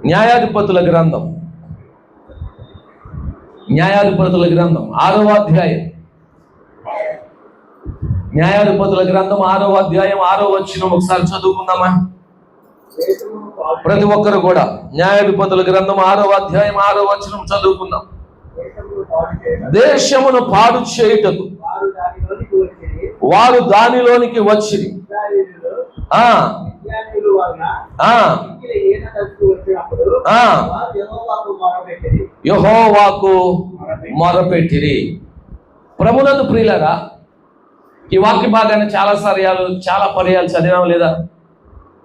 న్యాయాధిపతుల గ్రంథం 6వ అధ్యాయం. న్యాయాధిపతుల గ్రంథం 6వ అధ్యాయం 6వ వచనం ఒకసారి చదువుకుందామా? ప్రతి ఒక్కరు కూడా న్యాయాధిపతుల గ్రంథం 6వ అధ్యాయం 6వ వచనం చదువుకుందాం. దేశమును పాడు చేయుటకు వారు దానిలోనికి వచ్చిరి. యెహోవాకు మొరపెట్టిరి. ప్రభునందు ప్రియులారా, ఈ వాక్య భాగాన్ని చాలా పర్యాలు చదివాం లేదా?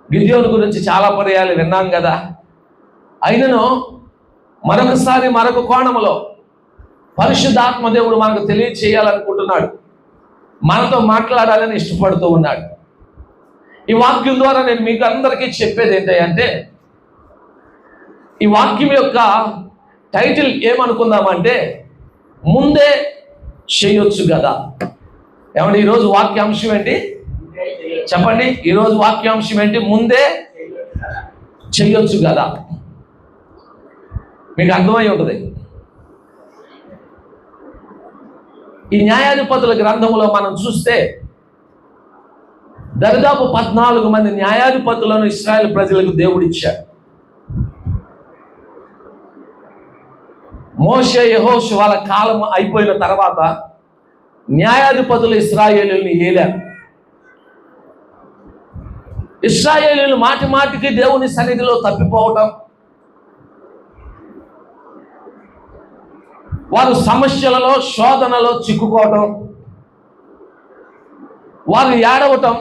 గిద్యోను గురించి చాలా పర్యాలు విన్నాం కదా. అయినను మరొకసారి మరొక కోణములో పరిశుద్ధాత్మ దేవుడు మనకు తెలియచేయాలనుకుంటున్నాడు, మనతో మాట్లాడాలని ఇష్టపడుతూ ఉన్నాడు. ఈ వాక్యం ద్వారా నేను మీకు అందరికీ చెప్పేది ఏంటంటే, ఈ వాక్యం యొక్క టైటిల్ ఏమనుకుందామంటే, ముందే చేయొచ్చు కదా. ఏమంటే ఈరోజు వాక్యాంశం ఏంటి చెప్పండి? ఈరోజు వాక్యాంశం ఏంటి? ముందే చెయ్యొచ్చు కదా. మీకు అర్థమై ఉంటుంది. ఈ న్యాయాధిపతుల గ్రంథంలో మనం చూస్తే దాదాపు 14 మంది న్యాయాధిపతులను ఇశ్రాయేలు ప్రజలకు దేవుడిచ్చాడు. మోషే యెహోషువ వాళ్ళ కాలం అయిపోయిన తర్వాత న్యాయాధిపతులు ఇశ్రాయేలుని ఏలారు. ఇశ్రాయేలీయులు మాటి మాటికి దేవుని సన్నిధిలో తప్పిపోవటం, వారు సమస్యలలో శోధనలో చిక్కుకోవటం, వారు ఏడవటం,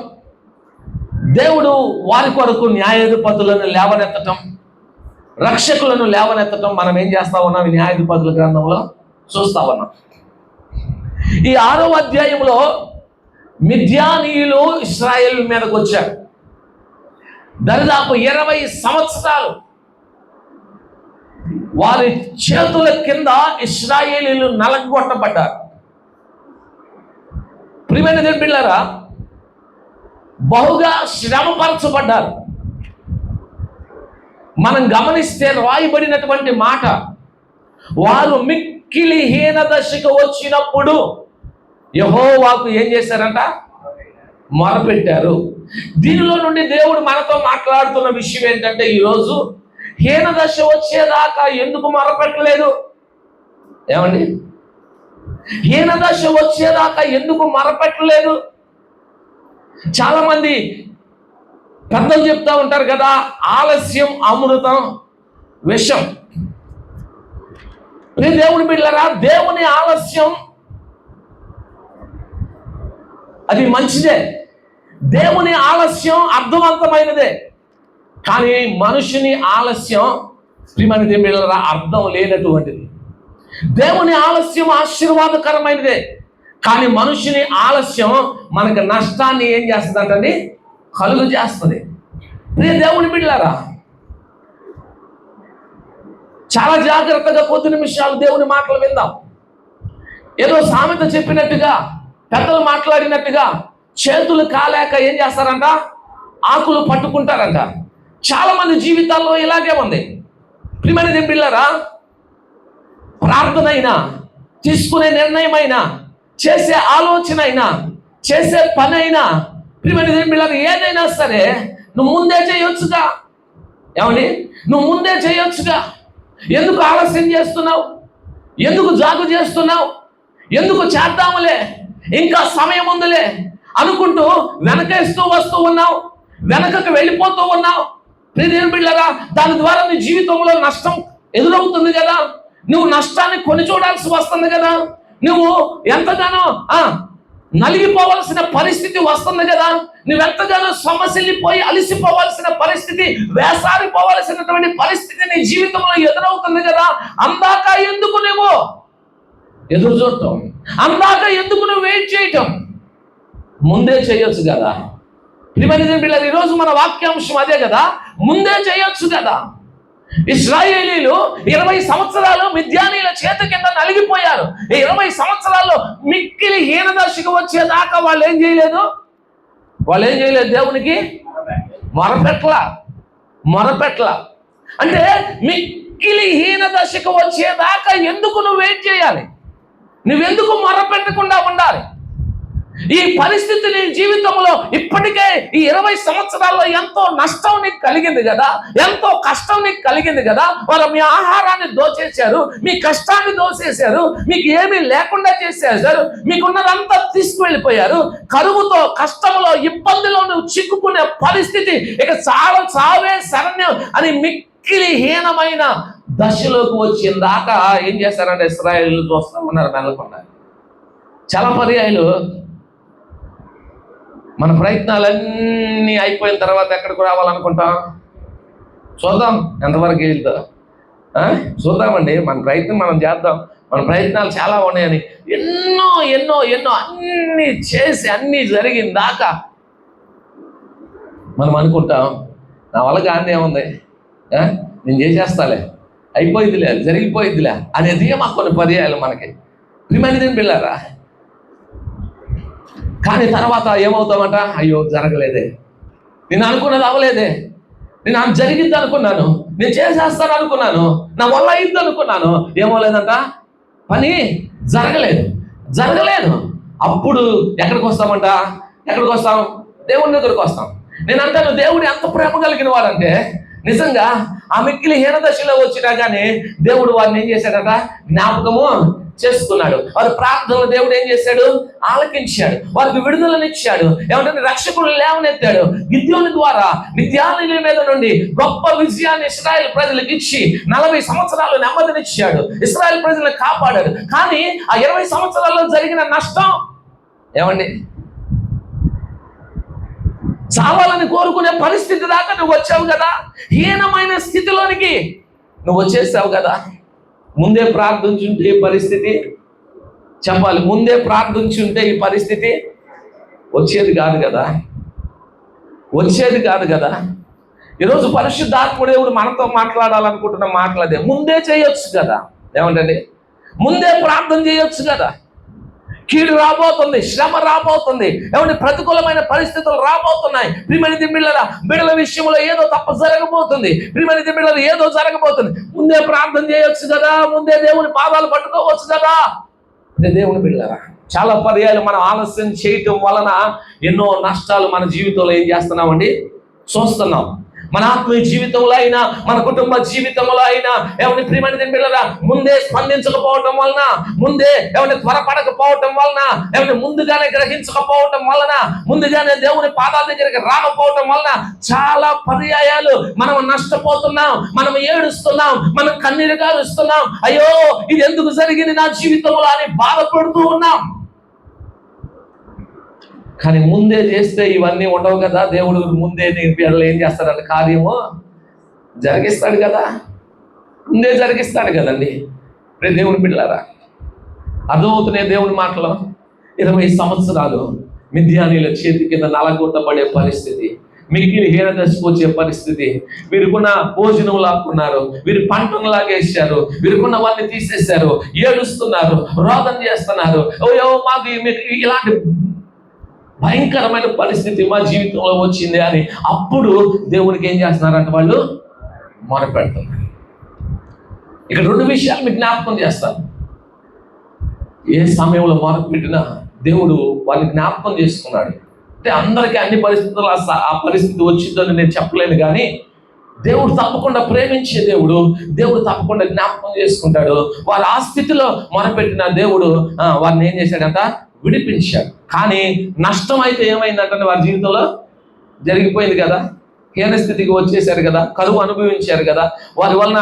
దేవుడు వారి కొరకు న్యాయాధిపతులను లేవనెత్తటం, రక్షకులను లేవనెత్తటం మనం ఏం చేస్తా ఉన్నాం? ఈ న్యాయాధిపతుల గ్రంథంలో చూస్తా ఉన్నాం. ఈ 6వ అధ్యాయంలో మిద్యానీయులు ఇశ్రాయేల్ మీదకి వచ్చారు. దాదాపు 20 సంవత్సరాలు వారి చేతుల కింద ఇశ్రాయేలీయులు నలగొట్టబడ్డారు. ప్రియమైన దేవుని బిడ్డలారా, బహుగా శ్రమపరచబడ్డారు. మనం గమనిస్తే రాయబడినటువంటి మాట, వారు మిక్కిలి హీన దశకు వచ్చినప్పుడు యెహోవాకు ఏం చేశారంట? మొరపెట్టారు. దీనిలో నుండి దేవుడు మనతో మాట్లాడుతున్న విషయం ఏంటంటే, ఈరోజు హీన దశ వచ్చేదాకా ఎందుకు మొరపెట్టలేదు? ఏమండి, హీన దశ వచ్చేదాకా ఎందుకు మొరపెట్టలేదు? చాలా మంది పెద్దలు చెప్తా ఉంటారు కదా, ఆలస్యం అమృతం విషం. దేవుని బిడ్డలారా, దేవుని ఆలస్యం అది మంచిదే, దేవుని ఆలస్యం అర్థవంతమైనదే. కానీ మనుషుని ఆలస్యం ప్రియమైన దేవుని బిడ్డలారా అర్థం లేనటువంటిది. దేవుని ఆలస్యం ఆశీర్వాదకరమైనదే, కానీ మనుషుని ఆలస్యం మనకు నష్టాన్ని ఏం చేస్తుందంటండి? కలుగు చేస్తుంది. దేవుని బిడ్డలారా, చాలా జాగ్రత్తగా కొద్ది నిమిషాలు దేవుని మాటలు విందాం. ఏదో సామెత చెప్పినట్టుగా, పెద్దలు మాట్లాడినట్టుగా చేతులు కాలేక ఏం చేస్తారంట? ఆకులు పట్టుకుంటారంట. చాలా మంది జీవితాల్లో ఇలాగే ఉంది. ప్రియమైన దేవుని బిడ్డలారా, ప్రార్థన అయినా, తీసుకునే నిర్ణయం అయినా, చేసే ఆలోచన అయినా, చేసే పని అయినా, ప్రియమైన దేవుని బిడ్డలారా ఏదైనా సరే నువ్వు ముందే చేయొచ్చుగా. ఏమండి, నువ్వు ముందే చేయొచ్చుగా. ఎందుకు ఆలస్యం చేస్తున్నావు? ఎందుకు జాగు చేస్తున్నావు? ఎందుకు చేద్దాములే, ఇంకా సమయం ఉందిలే అనుకుంటూ వెనకేస్తూ వస్తూ ఉన్నావు, వెనకకు వెళ్ళిపోతూ ఉన్నావు. దేవుని బిడ్డలారా, దాని ద్వారా నీ జీవితంలో నష్టం ఎదురవుతుంది కదా. నువ్వు నష్టాన్ని కొని చూడాల్సి వస్తుంది కదా. నువ్వు ఎంతగానో నలిగిపోవాల్సిన పరిస్థితి వస్తుంది కదా. నువ్వెంతగానో సమస్యలిపోయి అలిసిపోవాల్సిన పరిస్థితి, వేసారిపోవాల్సినటువంటి పరిస్థితి నీ జీవితంలో ఎదురవుతుంది కదా. అందాక ఎందుకు నువ్వు ఎదురు చూడటం? అందాక ఎందుకు నువ్వు వెయిట్ చేయటం? ముందే చేయొచ్చు కదా. ప్రియమైన బిడ్డలారా, ఈరోజు మన వాక్యాంశం అదే కదా, ముందే చేయొచ్చు కదా. ఇశ్రాయేలీలు 20 సంవత్సరాలు మిద్యానీయుల చేతి కింద నలిగిపోయారు. 20 సంవత్సరాల్లో మిక్కిలి హీనదశకు వచ్చేదాకా వాళ్ళు ఏం చేయలేదు? దేవునికి మొరపెట్ల. అంటే మిక్కిలి హీన దశకు వచ్చేదాకా ఎందుకు నువ్వు వెయిట్ చేయాలి? నువ్వెందుకు మొరపెట్టకుండా ఉండాలి? ఈ పరిస్థితి నీ జీవితంలో ఇప్పటికే ఈ 20 సంవత్సరాల్లో ఎంతో నష్టం నీకు కలిగింది కదా, ఎంతో కష్టం నీకు కలిగింది కదా. వారు మీ ఆహారాన్ని దోచేశారు, మీ కష్టాన్ని దోచేశారు, మీకు ఏమీ లేకుండా చేసేశారు, మీకున్నదంతా తీసుకువెళ్ళిపోయారు. కరువుతో, కష్టంలో, ఇబ్బందిలో నువ్వు చిక్కుకునే పరిస్థితి, ఇక చావే శరణ్యం అని మిక్కిలి హీనమైన దశలోకి వచ్చిన దాకా ఏం చేస్తారంటే ఇశ్రాయేలు చూస్తా ఉన్నారు మెల్లకుండా. చాలా పర్యాయాలు మన ప్రయత్నాలన్నీ అయిపోయిన తర్వాత ఎక్కడికి రావాలనుకుంటాం? చూద్దాం ఎంతవరకు వెళ్తా, చూద్దామండి, మన ప్రయత్నం మనం చేద్దాం, మన ప్రయత్నాలు చాలా ఉన్నాయని ఎన్నో ఎన్నో ఎన్నో అన్నీ చేసి అన్నీ జరిగిన దాకా మనం అనుకుంటాం నా వల్ల గాంధీ ఏముంది, నేను చేసేస్తాలే, అయిపోయిద్దిలే, జరిగిపోయిద్దిలే అనేది మాకు కొన్ని పర్యాయాలు మనకి ప్రియమైనది పిల్లారా. కానీ తర్వాత ఏమవుతామంట, అయ్యో జరగలేదే, నేను అనుకున్నది అవ్వలేదే, నేను జరిగిద్ది అనుకున్నాను, నేను చేసేస్తాను అనుకున్నాను, నా వల్ల అయింది అనుకున్నాను, ఏమో లేదంట, పని జరగలేదు. అప్పుడు ఎక్కడికి వస్తామంట? ఎక్కడికి వస్తాం? దేవుని దగ్గరికి వస్తాం. నేను అంటాను, దేవుడు ఎంత ప్రేమ కలిగిన వాడంటే నిజంగా ఆ మిక్కిలి హీన దశలో వచ్చినా కానీ దేవుడు వారిని ఏం చేశాడట? జ్ఞాపకము చేసుకున్నాడు. వారి ప్రార్థనలు దేవుడు ఏం చేశాడు? ఆలకించాడు. వారికి విడుదలనిచ్చాడు. ఏమంటే రక్షకుడు లేవనెత్తాడు. గిద్యోని ద్వారా మిద్యానీయుల మీద నుండి గొప్ప విజయాన్ని ఇశ్రాయేల్ ప్రజలకు ఇచ్చి 40 సంవత్సరాలు నెమ్మదినిచ్చాడు. ఇశ్రాయేల్ ప్రజలను కాపాడాడు. కానీ ఆ 20 సంవత్సరాల్లో జరిగిన నష్టం ఏమండి? చావాలని కోరుకునే పరిస్థితి దాకా నువ్వు వచ్చావు కదా, హీనమైన స్థితిలోనికి నువ్వు వచ్చేసావు కదా. ముందే ప్రార్థించుంటే ఈ పరిస్థితి చెప్పాలి, ముందే ప్రార్థించుంటే ఈ పరిస్థితి వచ్చేది కాదు కదా. ఈరోజు పరిశుద్ధాత్మ దేవుడు మనతో మాట్లాడాలనుకుంటున్న మాట్లాడే ముందే చేయొచ్చు కదా. ఏమంటండి? ముందే ప్రార్థన చేయొచ్చు కదా. కీడు రాబోతుంది, శ్రమ రాబోతుంది, ఏమంటే ప్రతికూలమైన పరిస్థితులు రాబోతున్నాయి. ప్రియమైన బిడ్డల విషయంలో ఏదో తప్ప జరగబోతుంది. ప్రియమైన బిడ్డలు ఏదో జరగబోతుంది. ముందే ప్రార్థన చేయొచ్చు కదా, ముందే దేవుని పాదాలు పట్టుకోవచ్చు కదా. దేవుని బిడ్డలారా, చాలా పర్యాలు మనం ఆలస్యం చేయటం వలన ఎన్నో నష్టాలు మన జీవితంలో ఏం చేస్తున్నామండి? చూస్తున్నాం. మన ఆత్మీయ జీవితంలో అయినా, మన కుటుంబ జీవితంలో అయినా ఏమైనా ప్రియమైన బిడ్డలారా, ముందే స్పందించకపోవటం వలన, ముందే ఏమైనా త్వరపడకపోవటం వలన, ఏమైనా ముందుగానే గ్రహించకపోవటం వలన, ముందుగానే దేవుని పాదాల దగ్గరికి రాకపోవటం వలన చాలా పర్యాయాలు మనం నష్టపోతున్నాం, మనం ఏడుస్తున్నాం, మనం కన్నీరు గారుస్తున్నాం. అయ్యో ఇది ఎందుకు జరిగింది నా జీవితంలో అని బాధపడుతూ ఉన్నాం. కానీ ముందే చేస్తే ఇవన్నీ ఉండవు కదా. దేవుడు ముందే నీ పిల్లలు ఏం చేస్తాడంటే కార్యము జరిగిస్తాడు కదా, ముందే జరిగిస్తాడు కదండి. దేవుని పిల్లలారా, అర్థమవుతున్నాయి దేవుని మాటలు. 20 సంవత్సరాలు మిద్యానీయుల చేతి కింద నలగొట్టబడే పరిస్థితి, మిగిలి హీన దశకు వచ్చే పరిస్థితి. వీరుకున్న భోజనం లాక్కున్నారు, వీరు పంటను లాగేశారు, వీరుకున్న వారిని తీసేశారు, ఏడుస్తున్నారు, రోదన చేస్తున్నారు. ఓయో మాకు ఇలాంటి భయంకరమైన పరిస్థితి మా జీవితంలో వచ్చింది అని అప్పుడు దేవునికి ఏం చేస్తున్నారంటే వాళ్ళు మొరపెడుతున్నారు. ఇక్కడ 2 విషయాలు మీకు జ్ఞాపకం చేస్తాను. ఏ సమయంలో మొరపెట్టినా దేవుడు వాళ్ళని జ్ఞాపకం చేసుకున్నాడు. అంటే అందరికీ అన్ని పరిస్థితులు ఆ పరిస్థితి వచ్చిందని నేను చెప్పలేను, కానీ దేవుడు తప్పకుండా ప్రేమించే దేవుడు తప్పకుండా జ్ఞాపకం చేసుకుంటాడు. వారు ఆ స్థితిలో మొరపెట్టిన దేవుడు వారిని ఏం చేశాడంట? విడిపించాడు. కానీ నష్టం అయితే ఏమైందంటే వారి జీవితంలో జరిగిపోయింది కదా, హీన స్థితికి వచ్చేసారు కదా, కరువు అనుభవించారు కదా, వారి వలన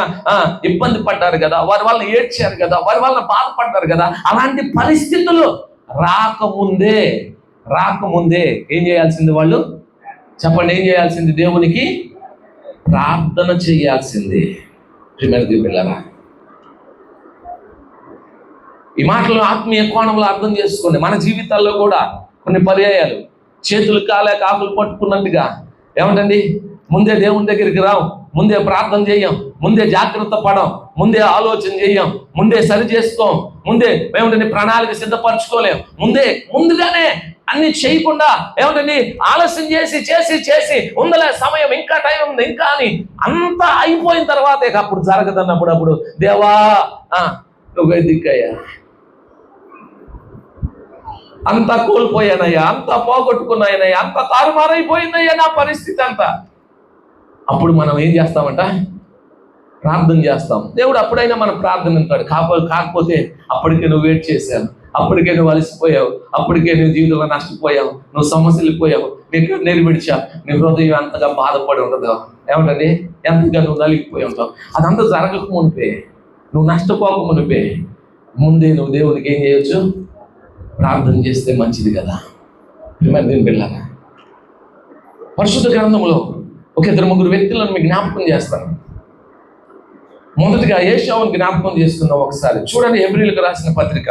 ఇబ్బంది పడ్డారు కదా, వారి వలన ఏడ్చారు కదా, వారి వలన బాధపడ్డారు కదా. అలాంటి పరిస్థితులు రాకముందే ఏం చేయాల్సింది? వాళ్ళు చెప్పండి, ఏం చేయాల్సింది? దేవునికి ప్రార్థన చేయాల్సింది. పిల్లరా, ఈ మాటలను ఆత్మీయ కోణంలో అర్థం చేసుకోండి. మన జీవితాల్లో కూడా కొన్ని పర్యాయాలు చేతులు కాలేక ఆకులు పట్టుకున్నట్టుగా ఏమంటండి, ముందే దేవుని దగ్గరికి రాం, ముందే ప్రార్థన చేయం, ముందే జాగ్రత్త పడం, ముందే ఆలోచన చేయం, ముందే సరి చేసుకోం, ముందే ఏమంటే ప్రణాళిక సిద్ధపరచుకోలేం, ముందుగానే అన్ని చేయకుండా ఏమిటండి ఆలస్యం చేసి చేసి చేసి ఉందలే సమయం, ఇంకా టైం ఉంది ఇంకా అని అంతా అయిపోయిన తర్వాత ఇక అప్పుడు జరగదన్నప్పుడు అప్పుడు దేవా నువ్వే దిక్కయ్యా, అంతా కోల్పోయానయ్యా, అంతా పోగొట్టుకున్నాయనయ్యా, అంతా తారుమారైపోయిందయ్యా నా పరిస్థితి అంతా. అప్పుడు మనం ఏం చేస్తామంట? ప్రార్థన చేస్తాం. దేవుడు అప్పుడైనా మన ప్రార్థన అంటాడు. కాకపోతే అప్పటికే నువ్వు వెయిట్ చేశావు, అప్పటికే నువ్వు అలసిపోయావు, అప్పటికే నువ్వు జీవితంలో నష్టపోయావు, నువ్వు సమస్యలు పోయావు, నీకు నిలబిడిచావు, నీ హృదయం అంతగా బాధపడి ఉండదు, ఏమంటది ఎంతగా నువ్వు నలిగిపోయి ఉంటావు. అదంతా జరగక మునిపే, నువ్వు నష్టపోక మునిపే ముందే నువ్వు దేవునికి ఏం చేయొచ్చు? ప్రార్థన చేస్తే మంచిది కదా. దీని పిల్లరా, పరిశుద్ధ గ్రంథంలో ఒక 2-3 వ్యక్తులను మీకు జ్ఞాపకం చేస్తాను. మొదటిగా ఏశావుని జ్ఞాపకం చేసుకుందాం ఒకసారి. చూడండి, హెబ్రీయులకు రాసిన పత్రిక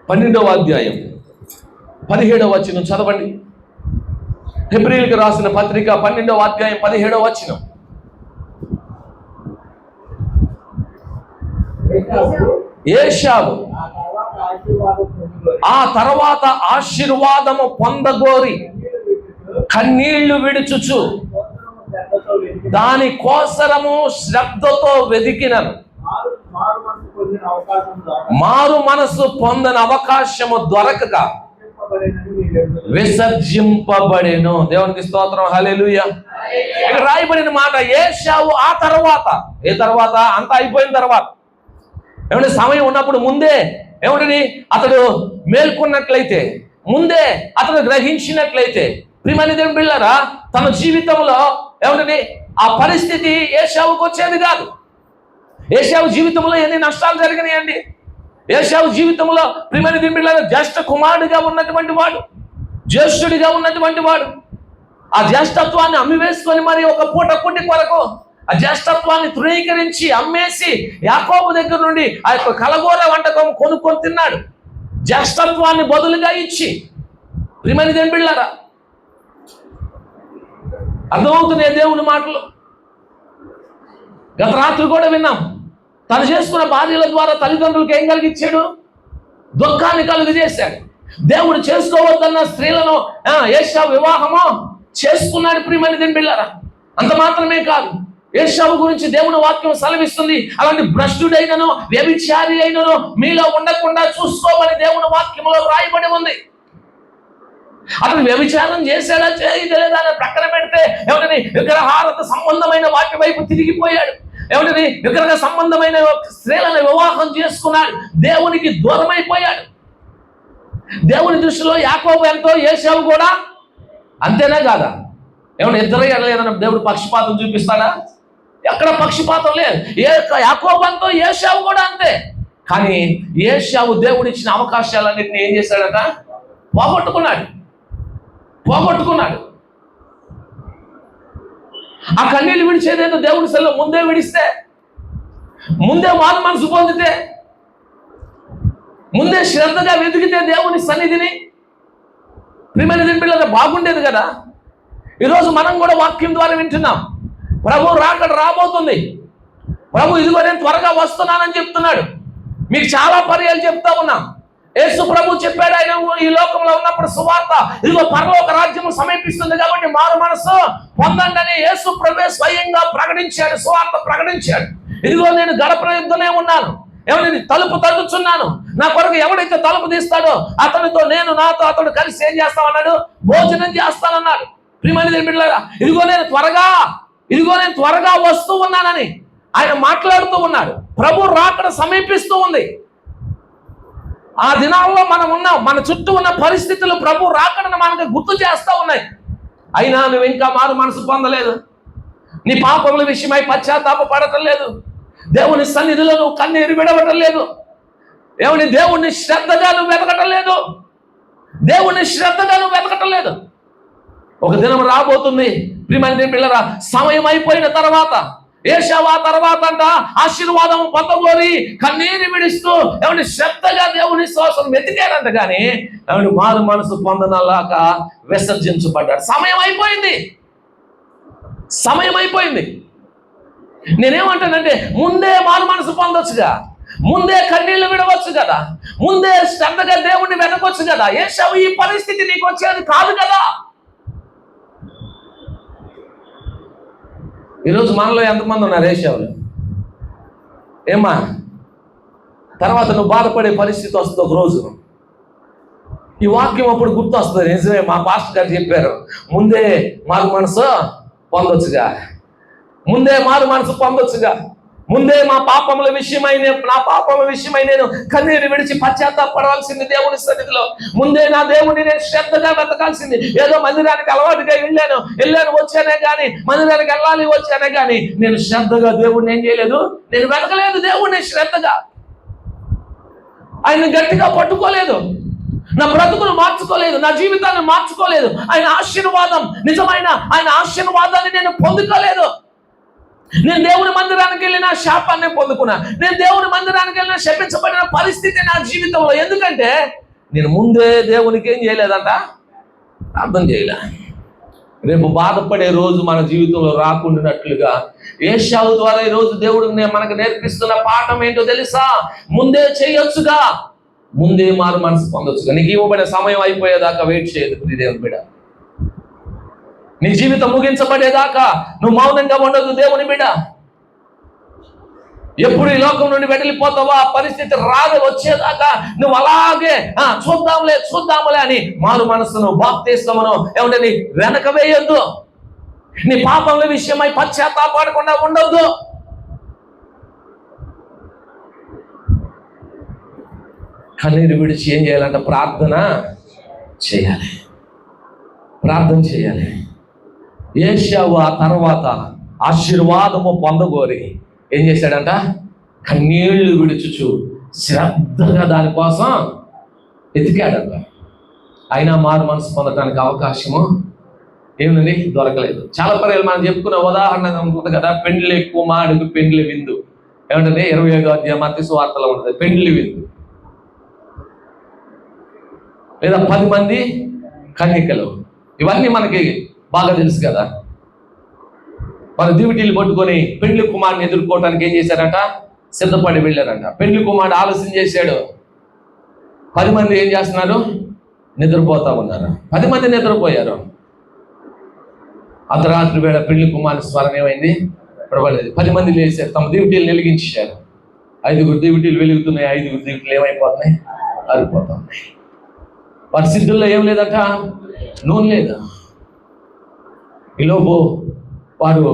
12వ అధ్యాయం 17వ వచనం చదవండి. హెబ్రీయులకు రాసిన పత్రిక 12వ అధ్యాయం 17వ వచనం. ఏశావు ఆ తర్వాత ఆశీర్వాదము పొందగోరి కన్నీళ్లు విడుచుచు దాని కోసరము శ్రద్ధతో వెదికినను మారు మనసు పొందని అవకాశము దొరకక విసర్జింపబడెను. దేవునికి స్తోత్రం, హల్లెలూయా. ఇక్కడ రాయబడిన మాట ఏశావు ఆ తర్వాత, ఏ తర్వాత? అంతా అయిపోయిన తర్వాత. ఏమంటే సమయం ఉన్నప్పుడు ముందే ఏమిటని అతడు మేల్కొన్నట్లయితే, ముందే అతడు గ్రహించినట్లయితే, ప్రియమైన దేవుని బిడ్డలారా, తన జీవితంలో ఏమిటని ఆ పరిస్థితి ఏశావుకు వచ్చేది కాదు. ఏశావు జీవితంలో ఎన్ని నష్టాలు జరిగినాయండి. ఏశావు జీవితంలో ప్రియమైన దేవుని బిడ్డలారా, జ్యేష్ఠ కుమారుడిగా ఉన్నటువంటి వాడు, జ్యేష్ఠుడిగా ఉన్నటువంటి వాడు, ఆ జ్యేష్ఠత్వాన్ని అమ్మివేసుకొని మరి ఒక పూట పుట్టి కొరకు ఆ జ్యేష్ఠత్వాన్ని తృణీకరించి అమ్మేసి యాకోబు దగ్గర నుండి ఆ యొక్క కలగూర వంటకం కొనుక్కొని తిన్నాడు, జ్యేష్ఠత్వాన్ని బదులుగా ఇచ్చి. ప్రియమైన దేవుని బిడ్డలారా, అర్థమవుతున్నాయి దేవుని మాటలు. గత రాత్రి కూడా విన్నాం, తను చేసుకున్న భార్యల ద్వారా తల్లిదండ్రులకు ఏం కలిగించాడు? దుఃఖాన్ని కలుగజేశాడు. దేవుడు చేసుకోవద్దన్న స్త్రీలను ఏశావు వివాహము చేసుకున్నాడు. ప్రియమైన దేవుని బిడ్డలారా, అంత మాత్రమే కాదు, ఏశావు గురించి దేవుని వాక్యం సెలవిస్తుంది, అలాంటి భ్రష్టుడైనను వ్యభిచారి అయినను మీలో ఉండకుండా చూసుకోమని దేవుని వాక్యంలో రాయబడి ఉంది. అతను వ్యభిచారం చేశాడా చేయలేదా అని ప్రక్కన పెడితే ఏమిటని విగ్రహారత సంబంధమైన వాటి వైపు తిరిగిపోయాడు. ఏమిటని విగ్రహ సంబంధమైన స్త్రీలను వివాహం చేసుకున్నాడు, దేవునికి దూరం అయిపోయాడు. దేవుని దృష్టిలో యాకోబు ఎంతో, ఏశావు కూడా అంతేనా కాదా? ఏమన్నా ఇద్దరు ఏదైనా దేవుడు పక్షపాతం చూపిస్తాడా? ఎక్కడ పక్షపాతం లేదు. యాకోబు అంతో, ఏశావు కూడా అంతే. కానీ ఏశావు దేవుడు ఇచ్చిన అవకాశాలన్నింటినీ ఏం చేశాడట? పోగొట్టుకున్నాడు. ఆ కన్నీళ్ళు విడిచేదేదో దేవుడి సెల్లో ముందే విడిస్తే, ముందే మారు మనసు పొందితే, ముందే శ్రద్ధగా వెతికితే దేవుని సన్నిధిని, ప్రియమైన దేవుని పిల్లలు బాగుండేది కదా. ఈరోజు మనం కూడా వాక్యం ద్వారా వింటున్నాం, ప్రభు రాకడ రాబోతుంది, ప్రభు ఇదిగో నేను త్వరగా వస్తున్నానని చెప్తున్నాడు. మీకు చాలా పర్యాలు చెప్తా ఉన్నాం. యేసు ప్రభు చెప్పాడు, ఆయన ఈ లోకంలో ఉన్నప్పుడు సువార్త, ఇదిగో పరలోక రాజ్యము సమీపిస్తుంది కాబట్టి మారు మనసు పొందండి అని యేసు ప్రభు స్వయంగా ప్రకటించాడు, సువార్త ప్రకటించాడు. ఇదిగో నేను గడప యుద్ధనే ఉన్నాను, ఎవరిని తలుపు తట్టుచున్నాను, నా కొరకు ఎవడైతే తలుపు తీస్తాడో అతనితో నేను, నాతో అతడు కలిసి ఏం చేస్తామన్నాడు? భోజనం చేస్తానన్నాడు. ప్రియమైన దేవుని బిడ్డలారా, ఇదిగో నేను త్వరగా వస్తూ ఉన్నానని ఆయన మాట్లాడుతూ ఉన్నాడు. ప్రభు రాకడ సమీపిస్తూ ఉంది. ఆ దినాల్లో మనం ఉన్నాం, మన చుట్టూ ఉన్న పరిస్థితులు ప్రభు రాకడను మనకు గుర్తు చేస్తూ ఉన్నాయి. అయినా నువ్వు ఇంకా మారు మనసు పొందలేదు, నీ పాపముల విషయమై పశ్చాత్తాప పడటం లేదు, దేవుని సన్నిధిలో నువ్వు కన్నీరు విడవటం లేదు, దేవుణ్ణి శ్రద్ధగా నువ్వు వెతకటం లేదు. ఒక దినం రాబోతుంది ప్రియమైన దేవుని బిడ్డలారా, సమయం అయిపోయిన తర్వాత ఏశావు ఆ తర్వాత అంట ఆశీర్వాదం పొందగోరి కన్నీరు విడిస్తూ శ్రద్ధగా దేవుని శ్వాసం వెతికాడంట. కానీ మారు మనసు పొందనలాక విసర్జించబడ్డాడు. సమయం అయిపోయింది. నేనేమంటానంటే ముందే మారు మనసు పొందొచ్చుగా, ముందే కన్నీళ్లు విడవచ్చు కదా, ముందే శ్రద్ధగా దేవుణ్ణి వెనకొచ్చు కదా. ఏశావు ఈ పరిస్థితి నీకు వచ్చేది కాదు కదా. ఈరోజు మనలో ఎంతమంది ఉన్నారు ఏశావులు? ఏమా తర్వాత నువ్వు బాధపడే పరిస్థితి వస్తుంది ఒక రోజు. ఈ వాక్యం అప్పుడు గుర్తు వస్తుంది. నిజమే, మా పాస్టర్ గారు చెప్పారు, ముందే మారు మనసు పొందొచ్చుగా, ముందే మారు మనసు పొందొచ్చుగా, ముందే నా పాపముల విషయమై నేను కన్నీరు విడిచి పశ్చాత్తాపడవలసింది దేవుని సన్నిధిలో. ముందే నా దేవుడిని నేను శ్రద్ధగా వెతకాల్సింది. ఏదో మందిరానికి అలవాటుగా వెళ్ళాను వచ్చానే కానీ, మందిరానికి వెళ్ళాలి వచ్చానే కానీ, నేను శ్రద్ధగా దేవుడిని ఏం చేయలేదు, నేను వెతకలేదు దేవుడిని శ్రద్ధగా. ఆయన గట్టిగా పట్టుకోలేదు, నా బ్రతుకును మార్చుకోలేదు, నా జీవితాన్ని మార్చుకోలేదు. ఆయన ఆశీర్వాదం, నిజమైన ఆయన ఆశీర్వాదాన్ని నేను పొందుకోలేదు. నేను దేవుని మందిరానికి వెళ్ళిన శాపాన్ని పొందుకున్నా, నేను దేవుని మందిరానికి వెళ్ళిన శపించబడిన పరిస్థితి నా జీవితంలో. ఎందుకంటే నేను ముందే దేవునికి ఏం చేయలేదంట, అర్థం చేయలే. రేపు బాధపడే రోజు మన జీవితంలో రాకుండానట్లుగా ఏశావు ద్వారా ఈ రోజు దేవుడు మనకు నేర్పిస్తున్న పాఠం ఏంటో తెలుసా? ముందే చేయొచ్చుగా, ముందే మారు మనసు పొందొచ్చుగా. నీకు ఇవ్వబడిన సమయం అయిపోయేదాకా వెయిట్ చేయదు దేవుని బిడ్డ. నీ జీవితం ముగించబడేదాకా నువ్వు మౌనంగా ఉండదు దేవుని బిడ్డ. ఎప్పుడు ఈ లోకం నుండి వెళ్ళిపోతావో ఆ పరిస్థితి రాదు వచ్చేదాకా నువ్వు అలాగే చూద్దాంలే అని మారు మనసును బాప్తిస్మను ఏమంటే నీ వెనక వేయొద్దు. నీ పాపముల విషయమై పశ్చాత్తాపడకుండా ఉండొద్దు. కన్నీరు విడిచి ఏం చేయాలంటే ప్రార్థన చేయాలి. ఏశావు ఆ తర్వాత ఆశీర్వాదము పొందగోరి ఏం చేశాడంట, కన్నీళ్లు విడుచుచు శ్రద్ధగా దానికోసం ఎతికాడంట. అయినా మారు మనసు పొందడానికి అవకాశము ఏముంది, దొరకలేదు. చాలా పర్యాలు మనం చెప్పుకున్న ఉదాహరణ ఉంటుంది కదా, పెండ్లి కుమారుడికి పెండ్లి విందు. ఏమంటే 21వ అధ్యాయం మత్తయి సువార్తలో ఉంటుంది పెండ్లి విందు. లేదా 10 మంది కన్యకలు, ఇవన్నీ మనకి బాగా తెలుసు కదా. వారు దివిటీలు పట్టుకొని పెండ్లి కుమారుని ఎదుర్కోవటానికి ఏం చేశారట, సిద్ధపడి వెళ్ళారంట. పెండ్లి కుమారుడు ఆలస్యం చేశాడు. 10 మంది ఏం చేస్తున్నారు, నిద్రపోతా ఉన్నారు. 10 మంది నిద్రపోయారు. అర్ధరాత్రి వేళ పెండ్లి కుమారుని స్వరం ఏమైంది, వినబడలేదు. 10 మంది లేచారు, తమ దివిటీలు వెలిగించారు. 5 దివిటీలు వెలుగుతున్నాయి, 5 దివిటీలు ఏమైపోతున్నాయి, అరిపోతున్నాయి. వారి సిద్ధుల్లో ఏం లేదట, నూనె లేదా. ఈలోపు వారు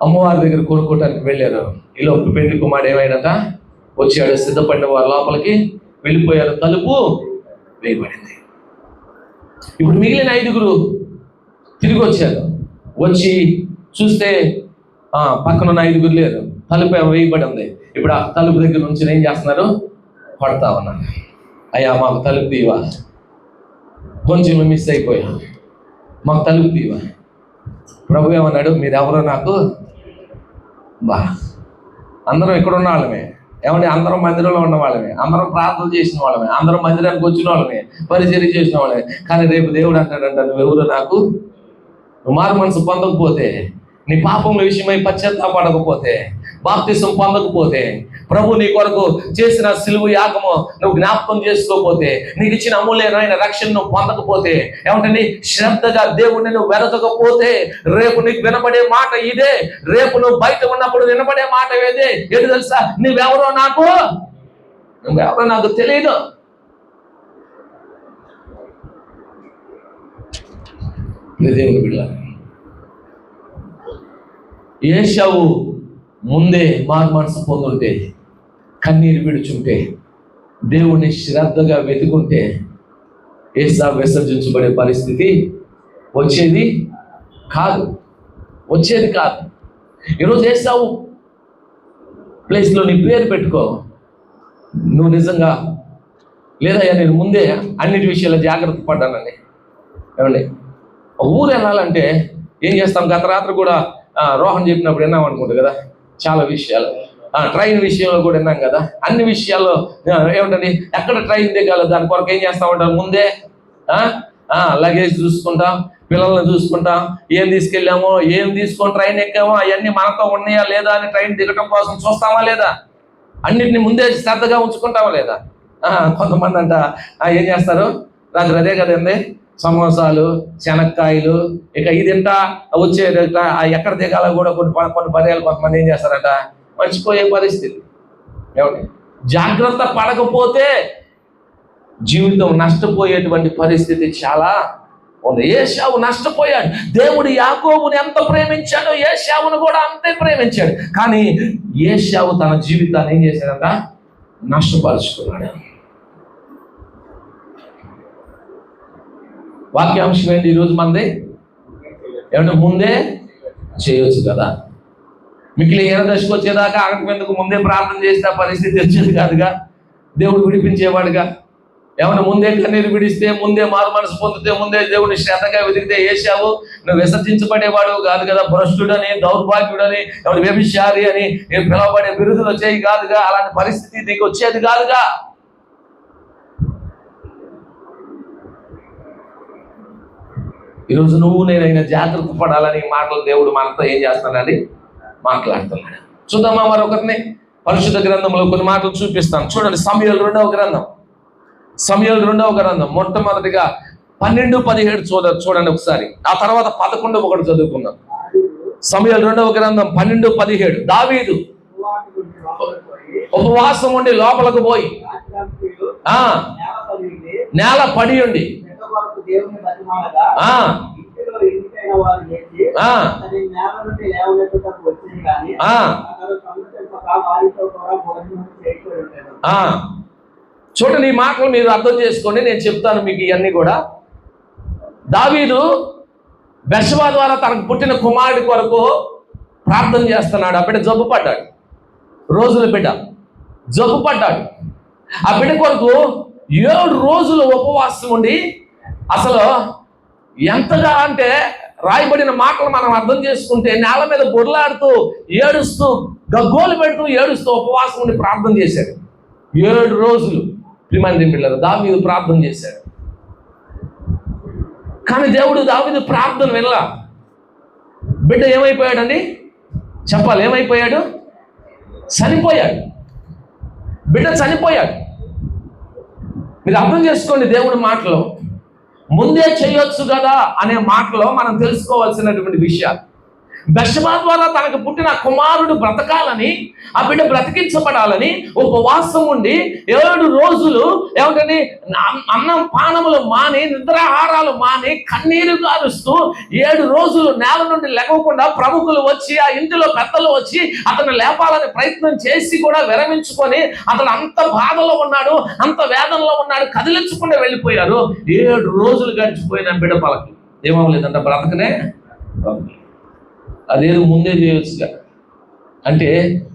అమ్మవారి దగ్గర కొనుక్కోవటానికి వెళ్ళారు. ఈలోపు పెళ్లి కుమారుడు ఏమైనట వచ్చాడు. సిద్ధపడిన వారు లోపలికి వెళ్ళిపోయారు. తలుపు వేయబడింది. ఇప్పుడు మిగిలిన 5 తిరిగి వచ్చారు. వచ్చి చూస్తే పక్కనున్న 5 లేరు. తలుపు వేయబడి ఉంది. ఇప్పుడు ఆ తలుపు దగ్గర నుంచి ఏం చేస్తున్నారు, కొడతా ఉన్నారు. అయ్యా మాకు తలుపు తీవా, కొంచెం మిస్ అయిపోయా, మాకు తలుపు తీవా. ప్రభు ఏమన్నాడు, మీరెవరో నాకు అందరం ఇక్కడ ఉన్న వాళ్ళమే, ఏమంటే అందరం మందిరంలో ఉన్న వాళ్ళమే, అందరం ప్రార్థన చేసిన వాళ్ళమే, అందరం మందిరానికి వచ్చిన వాళ్ళమే, పరిచర్య చేసిన వాళ్ళమే. కానీ రేపు దేవుడు అంటాడంట, నువ్వెవరో నాకు, నువ్వు మారు మనసు పొందకపోతే, నీ పాపముల విషయమై పశ్చాత్తాపడకపోతే, బాప్తిసం పొందకపోతే, ప్రభు నీ కొరకు చేసిన సిలువ యాగము నువ్వు జ్ఞాపకం చేసుకోకపోతే, నీకు ఇచ్చిన అమూల్యమైన రక్షణ నువ్వు పొందకపోతే, ఏమంటే శ్రద్ధగా దేవుడిని నువ్వు వెతకపోతే, రేపు నీకు వినపడే మాట ఇదే. రేపు నువ్వు బయట ఉన్నప్పుడు వినపడే మాట ఏదే, ఏంటి తెలుసా, నువ్వెవరో నాకు తెలియదు. దేవుని బిడ్డ, ఏశావు ముందే మారు మనసు పొందుంటే, కన్నీరు విడుచుంటే, దేవుణ్ణి శ్రద్ధగా వెతుకుంటే ఏశావు విసర్జించబడే పరిస్థితి వచ్చేది కాదు. ఈరోజు ఏశావు ప్లేస్లో నీ పేరు పెట్టుకో. నువ్వు నిజంగా లేదయ్యా నేను ముందే అన్నిటి విషయాల్లో జాగ్రత్త పడ్డానండి. ఏమండి, ఊరు వెళ్ళాలంటే ఏం చేస్తాం, గత రాత్రి కూడా రోహన్ చెప్పినప్పుడు విన్నాం అనుకుంటా కదా, చాలా విషయాలు. ట్రైన్ విషయంలో కూడా విన్నాం కదా. అన్ని విషయాల్లో ఏమంటుంది, ఎక్కడ ట్రైన్ దిగాలో దాని కొరకు ఏం చేస్తామంటారు, ముందే లగేజ్ చూసుకుంటాం, పిల్లల్ని చూసుకుంటాం, ఏం తీసుకెళ్ళామో, ఏం తీసుకొని ట్రైన్ ఎక్కామో అవన్నీ మనతో ఉన్నాయా లేదా అని ట్రైన్ దిగటం కోసం చూస్తామా లేదా. అన్నిటిని ముందే శ్రద్ధగా ఉంచుకుంటావా లేదా? కొంతమంది అంట ఏం చేస్తారు, రాత్రి అదే కదండి సమోసాలు, శనక్కాయలు, ఇక ఇది తింటా వచ్చే ఎక్కడ దిగాలో కూడా కొన్ని పర్యాలు కొంతమంది ఏం చేస్తారంట మర్చిపోయే పరిస్థితి. ఏమండి, జాగ్రత్త పడకపోతే జీవితం నష్టపోయేటువంటి పరిస్థితి చాలా ఉంది. ఏశావు నష్టపోయాడు. దేవుడు యాకోబుని ఎంత ప్రేమించాడో ఏశావును కూడా అంతే ప్రేమించాడు. కానీ ఏశావు తన జీవితాన్ని ఏం చేశాడంట, నష్టపరుచుకున్నాడు. వాక్యాంశం ఏంటి ఈరోజు మనది? ఏమంటే ముందే చేయొచ్చు కదా. మిగిలిన ఏ దశకు వచ్చేదాకా ఆగకపోయేందుకు ముందే ప్రార్థన చేస్తే పరిస్థితి వచ్చేది కాదుగా, దేవుడు విడిపించేవాడుగా. ఏమైనా ముందే కన్నీరు విడిస్తే, ముందే మారు మనసు పొందితే, ముందే దేవుడిని శ్రద్ధగా వెతికితే ఏశావు నువ్వు విసర్జించబడేవాడు కాదు కదా. భ్రష్టుడని, దౌర్భాగ్యుడని, ఎవరి వ్యభిచారి అని పిలవబడే బిరుదులు వచ్చేవి కాదుగా. అలాంటి పరిస్థితి నీకు వచ్చేది కాదుగా. ఈరోజు నువ్వు నేనైనా జాగ్రత్త పడాలని మాటలు దేవుడు మనతో ఏం చేస్తానని మాట్లాడుతున్నాడు. చూద్దామా మరొకరిని? పరిశుద్ధ గ్రంథంలో కొన్ని మాటలు చూపిస్తాను. చూడండి, సమూయేలు 2వ గ్రంథం. సమూయేలు 2వ గ్రంథం మొట్టమొదటిగా 12-17 చూడండి ఒకసారి. ఆ తర్వాత 11-1 చదువుకుందాం. సమూయేలు 2వ గ్రంథం 12-17. దావీదు ఉపవాసం ఉండి లోపలకు పోయి నేల పడి ఉండి చూడండి, ఈ మాటలు మీరు అర్థం చేసుకోండి, నేను చెప్తాను మీకు ఇవన్నీ కూడా. దావీదు బెత్షెబా ద్వారా తనకు పుట్టిన కుమారుడి కొరకు ప్రార్థన చేస్తున్నాడు. ఆ బిడ్డ జబ్బు పడ్డాడు, రోజుల బిడ్డ జబ్బు పడ్డాడు. ఆ బిడ్డ కొరకు 7 రోజులు ఉపవాసం ఉండి, అసలు ఎంతగా అంటే రాయబడిన మాటలు మనం అర్థం చేసుకుంటే నేల మీద బొర్లాడుతూ ఏడుస్తూ గగ్గోలు పెడుతూ ఏడుస్తూ ఉపవాసం ఉండి ప్రార్థన చేశాడు 7 రోజులు. ప్రియమైన పిల్లలు, దావీదు ప్రార్థన చేశాడు. కానీ దేవుడు దావీదు ప్రార్థన వినలా. బిడ్డ ఏమైపోయాడండి చెప్పాలి? ఏమైపోయాడు? చనిపోయాడు. బిడ్డ చనిపోయాడు. మీరు అర్థం చేసుకోండి, దేవుడి మాటలో ముందే చేయొచ్చు కదా అనే మాటలో మనం తెలుసుకోవాల్సినటువంటి విషయాలు. బెత్షెబా ద్వారా తనకు పుట్టిన కుమారుడు బ్రతకాలని, ఆ బిడ్డ బ్రతికించబడాలని ఉపవాసం ఉండి 7 రోజులు ఏమిటండి అన్నం పానములు మాని, నిద్రాహారాలు మాని, కన్నీరు కారుస్తూ 7 రోజులు నేల నుండి లేకుండా ప్రముఖులు వచ్చి, ఆ ఇంటిలో పెద్దలు వచ్చి అతను లేపాలని ప్రయత్నం చేసి కూడా విరమించుకొని అతను అంత బాధలో ఉన్నాడు, అంత వేదనలో ఉన్నాడు, కదిలించకుండా వెళ్ళిపోయారు. 7 రోజులు గడిచిపోయిన బిడ్డ పలకి ఏమవ్వలేదంట, బ్రతకనే. అదేదో ముందే చేయొచ్చుగా అంటే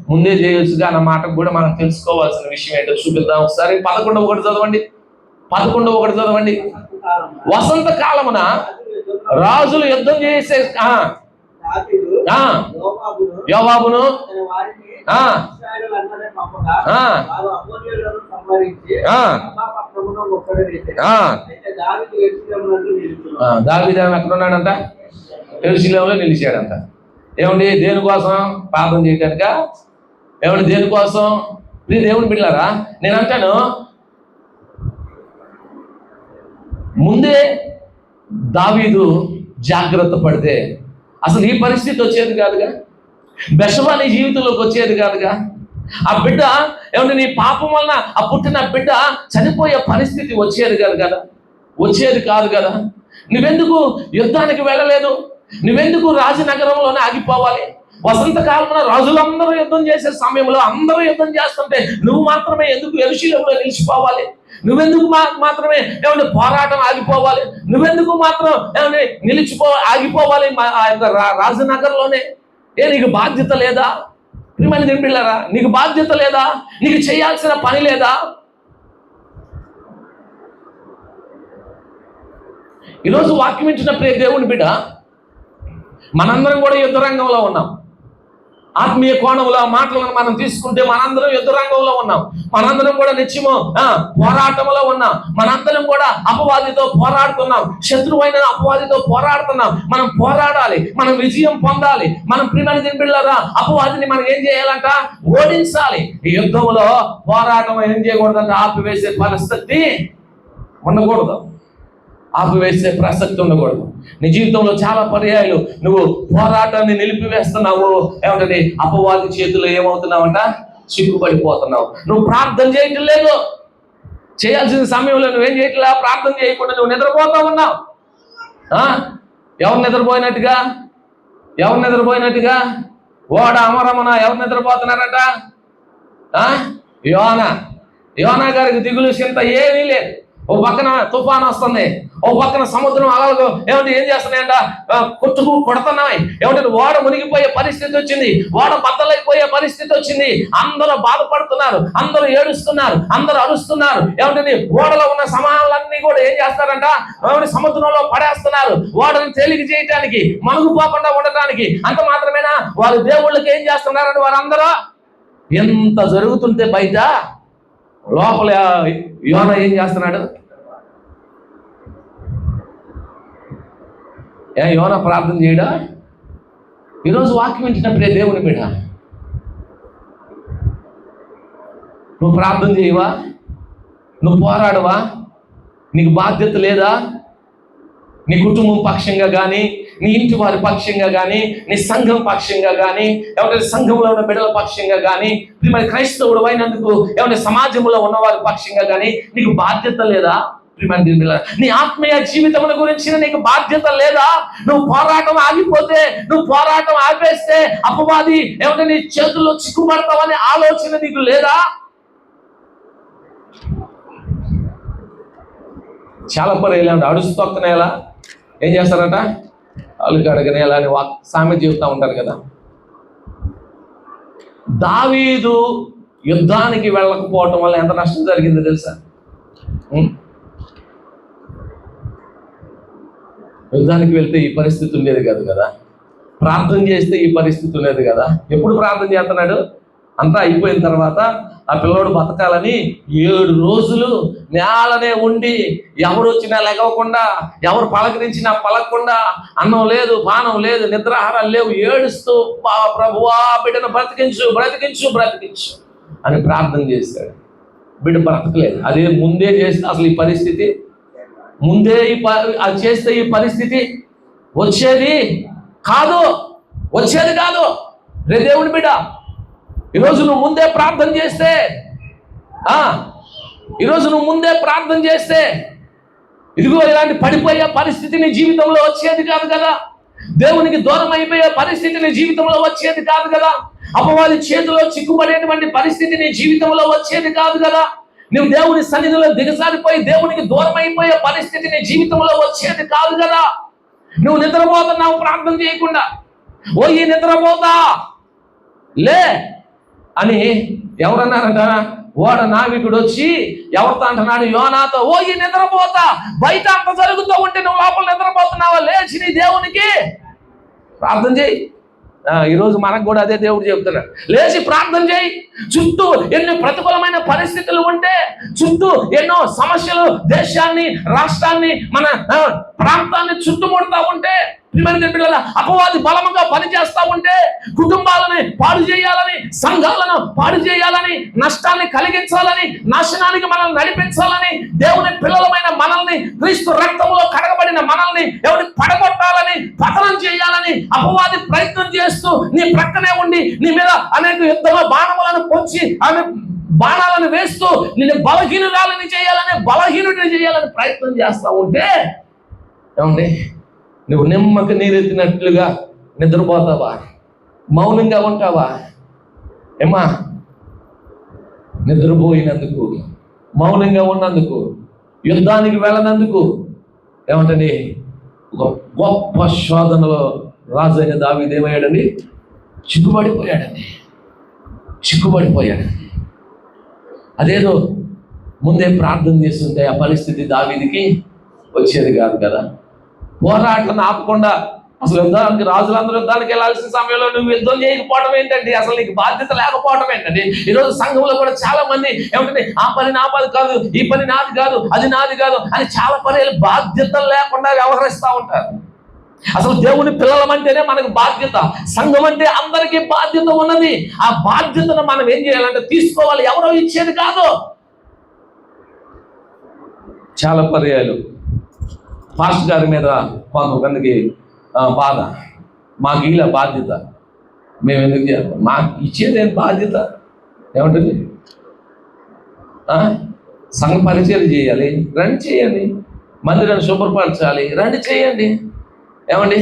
ముందే చేయొచ్చుగా అన్న మాటకు కూడా మనం తెలుసుకోవాల్సిన విషయం ఏంటో చూపిద్దాం ఒకసారి. 11-1 చదవండి. 11-1 చదవండి. వసంత కాలమున రాజులు యుద్ధం చేసే యోవాబును దావీదు ఎక్కడున్నాడంట? యెరూషలేములో నిలిచాడంట. ఏమండి, దేనికోసం? పాపం చేయడానిక? ఏమండి, దేనికోసం? దేవుని బిడ్డలారా, నేను అంటాను ముందే దావీదు జాగ్రత్త పడితే అసలు ఈ పరిస్థితి వచ్చేది కాదుగా. బెత్షెబా నీ జీవితంలోకి వచ్చేది కాదుగా. ఆ బిడ్డ ఏమంటే నీ పాపం వలన ఆ పుట్టిన బిడ్డ చనిపోయే పరిస్థితి వచ్చేది కాదు కదా, వచ్చేది కాదు కదా. నువ్వెందుకు యుద్ధానికి వెళ్ళలేదు? నువ్వెందుకు రాజనగరంలోనే ఆగిపోవాలి? వసంతకాలమున రాజులందరూ యుద్ధం చేసే సమయంలో అందరూ యుద్ధం చేస్తుంటే నువ్వు మాత్రమే ఎందుకు యెరూషలేములో నిలిచిపోవాలి? నువ్వెందుకు మాత్రమే ఏమంటే పోరాటం ఆగిపోవాలి? నువ్వెందుకు మాత్రం ఏమంటే ఆగిపోవాలి ఆ యొక్క రాజనగర్లోనే? నీకు బాధ్యత లేదా? ప్రియమైన దేవుని బిడ్డలారా, నీకు బాధ్యత లేదా? నీకు చేయాల్సిన పని లేదా? ఈరోజు వాక్యం ఇచ్చిన ప్రియ దేవుని బిడ్డ, మనందరం కూడా యుద్ధ రంగంలో ఉన్నాం. ఆత్మీయ కోణంలో మాటలను మనం తీసుకుంటే మనందరం యుద్ధ రంగంలో ఉన్నాం. మనందరం కూడా నిత్యము పోరాటంలో ఉన్నాం. మనందరం కూడా అపవాదితో పోరాడుతున్నాం. శత్రువైన అపవాదితో పోరాడుతున్నాం. మనం పోరాడాలి, మనం విజయం పొందాలి. మనం ప్రియమైన దేవుని బిడ్డలారా, అపవాదిని మనం ఏం చేయాలంట? ఓడించాలి. ఈ యుద్ధంలో పోరాటం ఏం చేయకూడదంటే ఆపివేసే పరిస్థితి ఉండకూడదు. ఆపివేసే ప్రసక్తి ఉండకూడదు. నీ జీవితంలో చాలా పర్యాయాలు నువ్వు పోరాటాన్ని నిలిపివేస్తున్నావు. ఏమంటే అపవాది చేతిలో ఏమవుతున్నావంట? చిక్కుబడిపోతున్నావు. నువ్వు ప్రార్థన చేయటం లేదు. చేయాల్సిన సమయంలో నువ్వేం చేయట్లా? ప్రార్థన చేయకుండా నువ్వు నిద్రపోతా ఉన్నావు. ఎవరు నిద్రపోయినట్టుగా? ఎవరు నిద్రపోయినట్టుగా? ఓడ అమరమన ఎవరు నిద్రపోతున్నారట? యోనా గారికి దిగులు చింత ఏమీ లేదు. ఓ పక్కన తుఫాను వస్తుంది, ఓ పక్కన సముద్రం అలలు ఏం చేస్తున్నాయంట? కొడుతున్నాయి. ఓడ మునిగిపోయే పరిస్థితి వచ్చింది. ఓడ బద్దలైపోయే పరిస్థితి వచ్చింది. అందరూ బాధపడుతున్నారు, అందరూ ఏడుస్తున్నారు, అందరూ అరుస్తున్నారు. ఓడలో ఉన్న సమానాలన్నీ కూడా ఏం చేస్తారంట? సముద్రంలో పడేస్తున్నారు. ఓడని తేలిక చేయటానికి, మనుగుపోకుండా ఉండటానికి. అంత మాత్రమేనా? వారు దేవుళ్ళకి ఏం చేస్తున్నారని వారందరూ ఎంత జరుగుతుంటే బయట లోపల యోనా ఏం చేస్తున్నాడు? యోనా ప్రార్థన చేయడా? ఈరోజు వాక్యం వింటున్నప్పుడే దేవుని బిడ్డ, నువ్వు ప్రార్థన చేయవా? నువ్వు పోరాడవా? నీకు బాధ్యత లేదా? నీ కుటుంబం పక్షంగా కానీ, నీ ఇంటి వారి పక్షంగా కానీ, నీ సంఘం పక్షంగా కానీ, ఎవరైనా సంఘంలో ఉన్న బిడ్డల పక్షంగా కానీ, మరి క్రైస్తవుడు అయినందుకు ఎవరైనా సమాజంలో ఉన్న వారి పక్షంగా కానీ నీకు బాధ్యత లేదా? నీ ఆత్మీయ జీవితం గురించి నీకు బాధ్యత లేదా? నువ్వు పోరాటం ఆగిపోతే, నువ్వు పోరాటం ఆపేస్తే అపవాది ఏమంటే నీ చేతుల్లో చిక్కుపడతావనే ఆలోచన నీకు లేదా? చాలా పర్యాలు అడుస్తొక్కనేలా ఏం చేస్తారట? అలుగు అడగనేలా అని సామెత చెబుతూ ఉంటారు కదా. దావీదు యుద్ధానికి వెళ్ళకపోవటం వల్ల ఎంత నష్టం జరిగిందో తెలుసా? యుద్ధానికి వెళ్తే ఈ పరిస్థితి ఉండేది కాదు కదా. ప్రార్థన చేస్తే ఈ పరిస్థితి ఉండేది కదా. ఎప్పుడు ప్రార్థన చేస్తున్నాడు? అంతా అయిపోయిన తర్వాత ఆ పిల్లోడు బతకాలని 7 రోజులు నేలనే ఉండి, ఎవరు వచ్చినా లెగవకుండా, ఎవరు పలకరించినా పలకకుండా, అన్నం లేదు, పానం లేదు, నిద్రాహారాలు లేవు, ఏడుస్తూ ప్రభువా బిడ్డను బ్రతికించు బ్రతికించు బ్రతికించు అని ప్రార్థన చేశాడు. బిడ్డ బ్రతకలేదు. అదే ముందే చేస్తే అసలు ఈ పరిస్థితి, ముందే అది చేస్తే ఈ పరిస్థితి వచ్చేది కాదు. రే దేవుని బిడ్డ, ఈరోజు నువ్వు ముందే ప్రార్థన చేస్తే, ఇదిగో ఇలాంటి పడిపోయే పరిస్థితి నీ జీవితంలో వచ్చేది కాదు కదా. దేవునికి దూరం అయిపోయే పరిస్థితి నీ జీవితంలో వచ్చేది కాదు కదా. అపవాది చేతిలో చిక్కుపడేటువంటి పరిస్థితి నీ జీవితంలో వచ్చేది కాదు కదా. నువ్వు దేవుని సన్నిధిలో దిగజారిపోయి దేవునికి దూరం అయిపోయే పరిస్థితి నీ జీవితంలో వచ్చేది కాదు కదా. నువ్వు నిద్రపోతున్నావు ప్రార్థన చేయకుండా. ఈ నిద్రపోతా లే అని ఎవరన్నారంట? ఓడ నావికుడు వచ్చి ఎవరితో అంటున్నాడు? యోనాతో. ఈ నిద్రపోతా, బయట అంత జరుగుతూ ఉంటే నువ్వు లోపల నిద్రపోతున్నావా? లేచి నీ దేవునికి ప్రార్థన చేయి. ఈరోజు మనకు కూడా అదే దేవుడు చెప్తున్నాడు, లేచి ప్రార్థన చేయి. చుట్టూ ఎన్నో ప్రతికూలమైన పరిస్థితులు ఉంటే, చుట్టూ ఎన్నో సమస్యలు దేశాన్ని, రాష్ట్రాన్ని, మన ప్రాంతాన్ని చుట్టుముడతా ఉంటే, అపవాది బలముగా పనిచేస్తా ఉంటే, కుటుంబాలని పాడు చేయాలని, సంఘాలను పాడు చేయాలని, నష్టాన్ని కలిగించాలని, నాశనానికి మనల్ని నడిపించాలని, దేవుని పిల్లలమైన మనల్ని, క్రీస్తు రక్తంలో కడగబడిన మనల్ని ఎవరిని పడగొట్టాలని, పతనం చేయాలని అపవాది ప్రయత్నం చేస్తూ నీ ప్రక్కనే ఉండి నీ మీద అనేక యుద్ధంలో బాణములను పొంచి ఆమె బాణాలను వేస్తూ నిన్ను బలహీనురాలని చేయాలని ప్రయత్నం చేస్తా ఉంటే, ఏమండి నువ్వు నిమ్మక నీరెత్తినట్లుగా నిద్రపోతావా? మౌనంగా ఉంటావా? ఏమా నిద్రపోయినందుకు, మౌనంగా ఉన్నందుకు, యుద్ధానికి వెళ్ళనందుకు ఏమంటండి గొప్ప శోధనలో రాజైన దావీదు ఏమయ్యాడండి? చిక్కుబడిపోయాడు. అదేదో ముందే ప్రార్థన చేస్తుంటే ఆ పరిస్థితి దావీదుకి వచ్చేది కాదు కదా. పోరాటం ఆపకుండా అసలు యుద్ధానికి రాజులందరూ యుద్ధానికి వెళ్ళాల్సిన సమయంలో నువ్వు యుద్ధం చేయకపోవడం ఏంటండి? అసలు నీకు బాధ్యత లేకపోవడం ఏంటండి? ఈరోజు సంఘంలో కూడా చాలా మంది ఏమిటంటే ఆ పని నా పని కాదు, ఈ పని నాది కాదు, అది నాది కాదు అని చాలా పనులు బాధ్యతలు లేకుండా వ్యవహరిస్తూ ఉంటారు. అసలు దేవుని పిల్లలమంటేనే మనకు బాధ్యత. సంఘం అంటే అందరికీ బాధ్యత ఉన్నది. ఆ బాధ్యతను మనం ఏం చేయాలంటే తీసుకోవాలి, ఎవరో ఇచ్చేది కాదు. చాలా పర్యాలు పాస్టర్ గారి మీద కొంతమందికి బాధ, మాకు ఇలా బాధ్యత, మేము ఎందుకు చేస్తాం, మాకు ఇచ్చేది ఏం బాధ్యత ఏమంటుంది? సంఘ పరిచయం చేయాలి, రండి చేయండి. మందిరాన్ని శుభ్రపరచాలి, రండి చేయండి. ఏమండి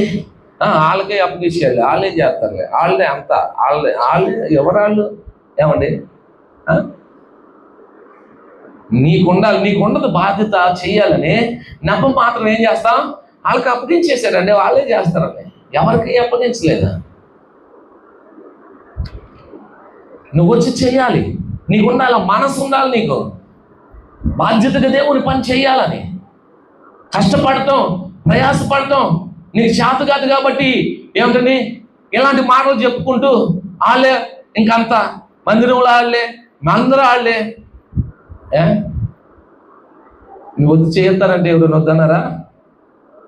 వాళ్ళకే అప్పగించేయాలి, వాళ్ళే చేస్తారులే, వాళ్ళే అంతా వాళ్ళే ఎవరాళ్ళు ఏమండి? నీకుండదు బాధ్యత చెయ్యాలని నెపం మాత్రం ఏం చేస్తాం? వాళ్ళకి అప్పగించేశారండి, వాళ్ళే చేస్తారండి. ఎవరికి అప్పగించలేదా? నువ్వు వచ్చి చెయ్యాలి, నీకు ఉండాలి, మనసు ఉండాలి, నీకు బాధ్యతగా దేవుని పని చెయ్యాలని కష్టపడటం, ప్రయాసపడటం నీకు చేత కాదు కాబట్టి ఏమిటని ఇలాంటి మాటలు చెప్పుకుంటూ వాళ్ళే ఇంకంతా మందిరంలో వాళ్ళే, అందరూ వాళ్ళే. నువ్వు వచ్చి చేస్తారంటే ఎవరు వద్దన్నారా?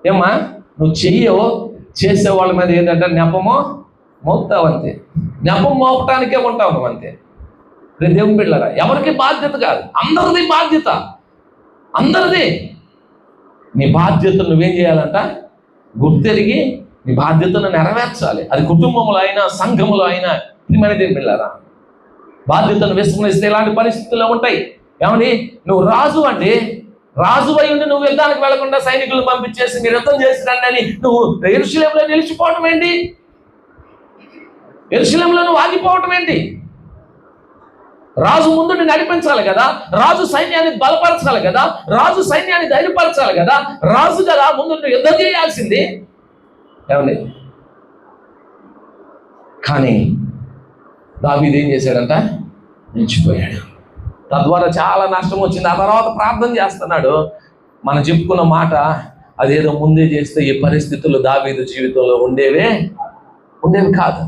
ఏమ్మా నువ్వు చెయ్యవు, చేసే వాళ్ళ మీద ఏంటంటే నెపము మోపుతావు అంతే. నెపం మోపటానికే ఉంటావు నువ్వు అంతే. రేపు దేవుని బిడ్డలారా, ఎవరికి బాధ్యత కాదు, అందరిది బాధ్యత, అందరిది. నీ బాధ్యతను నువ్వేం చేయాలంట? గుర్తెరిగి నీ బాధ్యతను నెరవేర్చాలి. అది కుటుంబంలో అయినా సంఘంలో అయినా. ఇది మన దేవుని బిడ్డలారా, బాధ్యతను విస్మరిస్తే ఇలాంటి పరిస్థితుల్లో ఉంటాయి. ఏమండి నువ్వు రాజు అండి, రాజు అయి ఉండి నువ్వు యుద్ధానికి వెళ్లకుండా సైనికులు పంపించేసి మీరు యుద్ధం చేసిరండి అని నువ్వు యెరూషలేములో నిలిచిపోవటం ఏంటి? యెరూషలేములో నువ్వు ఆగిపోవటం ఏంటి? రాజు ముందు నడిపించాలి కదా, రాజు సైన్యాన్ని బలపరచాలి కదా, రాజు సైన్యాన్ని ధైర్యపరచాలి కదా, రాజు కదా ముందు యుద్ధం చేయాల్సింది. ఏమండి కానీ దావీదు ఏం చేశాడంట? నిలిచిపోయాడు. తద్వారా చాలా నష్టం వచ్చింది. ఆ తర్వాత ప్రార్థన చేస్తున్నాడు. మనం చెప్పుకున్న మాట అదేదో ముందే చేస్తే ఈ పరిస్థితులు దావీదు జీవితంలో ఉండేవి కాదు.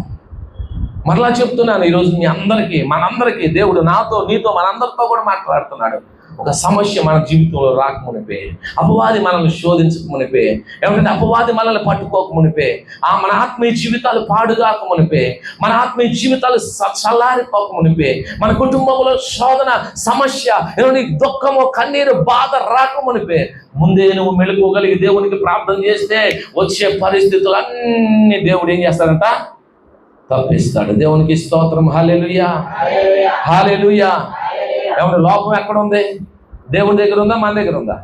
మరలా చెప్తున్నాను, ఈరోజు మీ అందరికీ, మనందరికీ దేవుడు నాతో నీతో మనందరితో కూడా మాట్లాడుతున్నాడు. ఒక సమస్య మన జీవితంలో రాకమునిపే, అపవాది మనల్ని శోధించకమునిపే, ఏమంటే అపవాది మనల్ని పట్టుకోకమునిపే, మన ఆత్మీయ జీవితాలు పాడుగాకమునిపే, మన ఆత్మీయ జీవితాలు చల్లారిపోకమునిపే, మన కుటుంబంలో శోధన సమస్య ఏమంటే దుఃఖము కన్నీరు బాధ రాకమునిపే ముందే నువ్వు మెలుకోగలిగి దేవునికి ప్రార్థన చేస్తే వచ్చే పరిస్థితులు అన్ని దేవుడు ఏం చేస్తాడంట? తప్పిస్తాడు. దేవునికి స్తోత్రం. హల్లెలూయా, హల్లెలూయా. ఎవరి లోపం ఎక్కడ ఉంది? దేవుని దగ్గర ఉందా, మన దగ్గర ఉందా?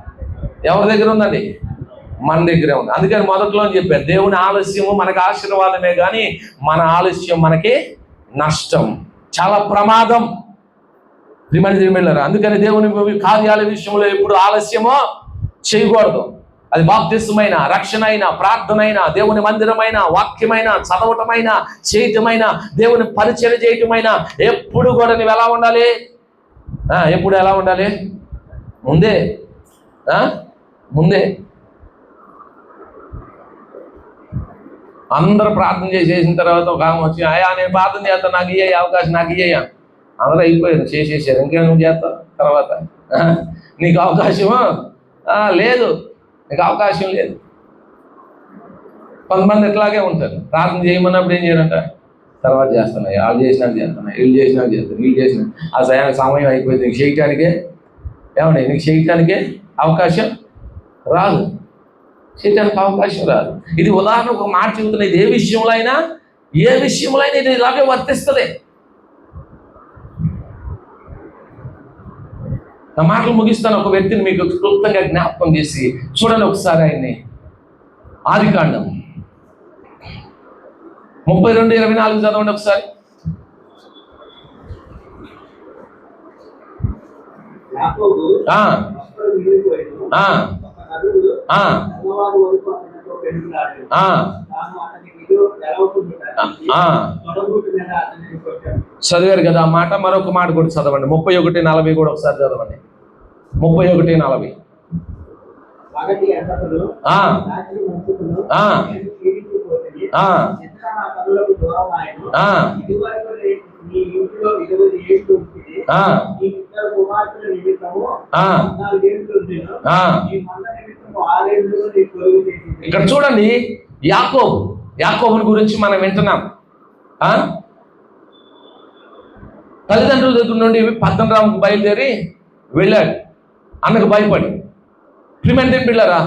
ఎవరి దగ్గర ఉందండి? మన దగ్గరే ఉంది. అందుకని మొదట్లో చెప్పాను, దేవుని ఆలస్యము మనకు ఆశీర్వాదమే కానీ మన ఆలస్యం మనకి నష్టం, చాలా ప్రమాదం. అందుకని దేవుని కార్యాల విషయంలో ఎప్పుడు ఆలస్యమో చేయకూడదు. అది బాప్తిస్మైన, రక్షణ అయినా, ప్రార్థన అయినా, దేవుని మందిరమైన, వాక్యమైన, చదవటమైన, చేయటమైన, దేవుని పరిచయం చేయటమైనా ఎప్పుడు కూడా నువ్వు ఎలా ఉండాలి? ఎప్పుడు ఎలా ఉండాలి? ముందే అందరూ ప్రార్థన చేసిన తర్వాత ఒక ఆమె వచ్చి నేను ప్రార్థన చేస్తాను, నాకు ఇయ్య అవకాశం, నాకు ఇయ్య. అందరూ అయిపోయారు, చేసేసారు. ఇంకేం నువ్వు చేస్తావు తర్వాత? నీకు అవకాశమా? లేదు, నీకు అవకాశం లేదు. కొంతమంది ఇట్లాగే ఉంటారు, ప్రార్థన చేయమన్నప్పుడు ఏం చేయరంట? తర్వాత చేస్తున్నాయి, వాళ్ళు చేసినట్టు చేస్తున్నాయి, వీళ్ళు చేసినట్టు చేస్తారు, వీళ్ళు చేసిన ఆ సమయం అయిపోయింది, నీకు చేయటానికే ఏమండి, నీకు చేయటానికే అవకాశం రాదు, చేయటానికి అవకాశం రాదు. ఇది ఉదాహరణ ఒక మాట చెబుతున్నా. ఇది ఏ విషయంలో అయినా ఇది ఇలాగే వర్తిస్తుంది. నా మాటలు ముగిస్తాను. ఒక వ్యక్తిని మీకు క్లుప్తంగా జ్ఞాపకం చేసి చూడండి ఒకసారి ఆయన్ని. ఆదికాండం 32:24 చదవండి ఒకసారి. చదివారు కదా ఆ మాట. మరొక మాట కూడా చదవండి, 31:40 కూడా ఒకసారి చదవండి. 31:40. ఆ, ఆ, ఆ, ఆ. ఇక్కడ చూడండి, యాకోబుని గురించి మనం వింటున్నాం. తల్లిదండ్రుల దగ్గర నుండి పద్మరాముకు బయలుదేరి వెళ్ళాడు అన్నకు భయపడి. ప్రియమైన పిల్లరా,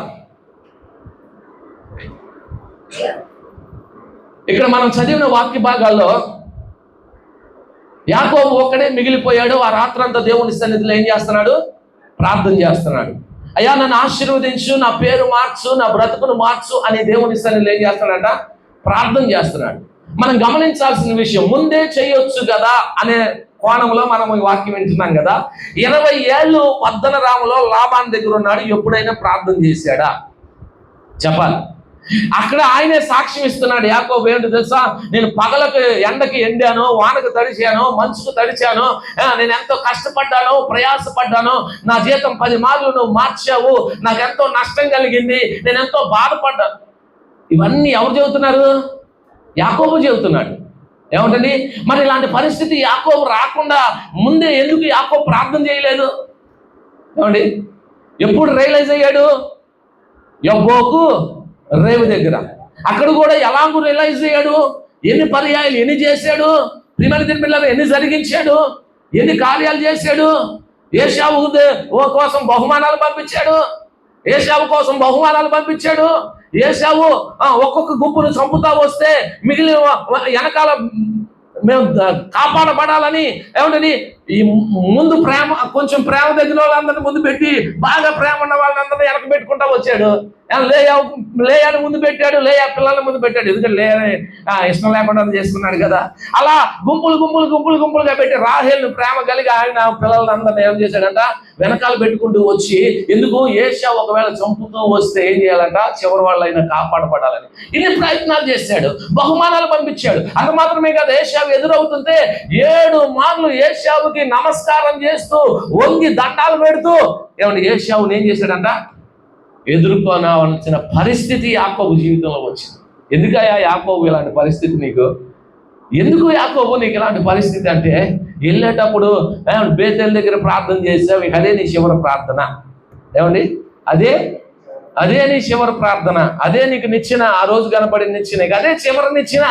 ఇక్కడ మనం చదివిన వాక్య భాగాల్లో యాకోబు ఒక్కడే మిగిలిపోయాడు. ఆ రాత్రంతా దేవుని సన్నిధిలో ఏం చేస్తున్నాడు? ప్రార్థన చేస్తున్నాడు. అయ్యా, నన్ను ఆశీర్వదించు, నా పేరు మార్చు, నా బ్రతుకును మార్చు అని దేవుని సన్నిధిలో ఏం చేస్తున్నాడ? ప్రార్థన చేస్తున్నాడు. మనం గమనించాల్సిన విషయం, ముందే చేయొచ్చు కదా అనే కోణంలో మనం ఈ వాక్యం వింటున్నాం కదా. 20 ఏళ్ళు పద్దనరాములో లాబాన్ దగ్గర ఉన్నాడు. ఎప్పుడైనా ప్రార్థన చేశాడా? చెప్పాలి. అక్కడ ఆయనే సాక్ష్యం ఇస్తున్నాడు. యాకోబు ఏంటి తెలుసా? నేను పగలకు ఎండకి ఎండాను, వానకు తడిచాను, మంచుకు తడిచాను, నేను ఎంతో కష్టపడ్డాను, ప్రయాసపడ్డాను, నా జీతం 10 మార్లు నువ్వు మార్చావు, నాకు ఎంతో నష్టం కలిగింది, నేను ఎంతో బాధపడ్డాను. ఇవన్నీ ఎవరు చెబుతున్నారు? యాకోబు చెబుతున్నాడు. ఏమంటండి? మరి ఇలాంటి పరిస్థితి యాకోబు రాకుండా ముందే ఎందుకు యాకోబు ప్రార్థన చేయలేదు? ఏమండి? ఎప్పుడు రియలైజ్ అయ్యాడు? యబ్బోకు రేవు దగ్గర. అక్కడ కూడా ఎలాగూ రియలైజ్ అయ్యాడు. ఎన్ని పర్యాయాలు ఎన్ని చేశాడు? ప్రియమైన పిల్లలు ఎన్ని జరిగించాడు, ఎన్ని కార్యాలు చేశాడు. ఏశావు కోసం బహుమానాలు పంపించాడు. ఏశావు కోసం బహుమానాలు పంపించాడు. ఏశావు ఒక్కొక్క గుంపును చంపుతా వస్తే మిగిలిన వెనకాల మేము కాపాడబడాలని ఏమంటని ఈ ముందు ప్రేమ, కొంచెం ప్రేమ దగ్గర వాళ్ళందరినీ ముందు పెట్టి, బాగా ప్రేమ ఉన్న వాళ్ళందరినీ వెనక పెట్టుకుంటా వచ్చాడు. లేయాని ముందు పెట్టాడు, లేయా పిల్లల్ని ముందు పెట్టాడు. ఎందుకంటే లేయా ఇష్టం లేకుండా చేసుకున్నాడు కదా. అలా గుంపులుగా పెట్టి రాహేల్ని ప్రేమ కలిగి ఆయన పిల్లలందరినీ ఏం చేశాడంట? వెనకాల పెట్టుకుంటూ వచ్చి, ఎందుకు? ఏశావు ఒకవేళ చంపుతూ వస్తే ఏం చేయాలంట? చివరి వాళ్ళైనా కాపాడబడాలని ఇన్ని ప్రయత్నాలు చేశాడు. బహుమానాలు పంపించాడు. అది మాత్రమే కాదు, ఏశావు ఎదురవుతుంటే 7 మార్లు ఏశావుకి నమస్కారం చేస్తూ వంగి దండాలు పెడుతూ ఏమంటే ఏశావుని ఏం చేశాడంట? ఎదుర్కొనవలసిన పరిస్థితి యాకోబు జీవితంలో వచ్చింది. ఎందుకయ్యా యాకోబు ఇలాంటి పరిస్థితి నీకు? ఎందుకు యాకోబు నీకు ఇలాంటి పరిస్థితి అంటే, వెళ్ళేటప్పుడు బేతేల్ దగ్గర ప్రార్థన చేసావు, ఇక అదే నీ చివరి ప్రార్థన. ఏమండి? అదే నీ చివరి ప్రార్థన, అదే నీకు నిచ్చిన, ఆ రోజు కనపడి నిచ్చిన, ఇక అదే చివరి నిచ్చిన,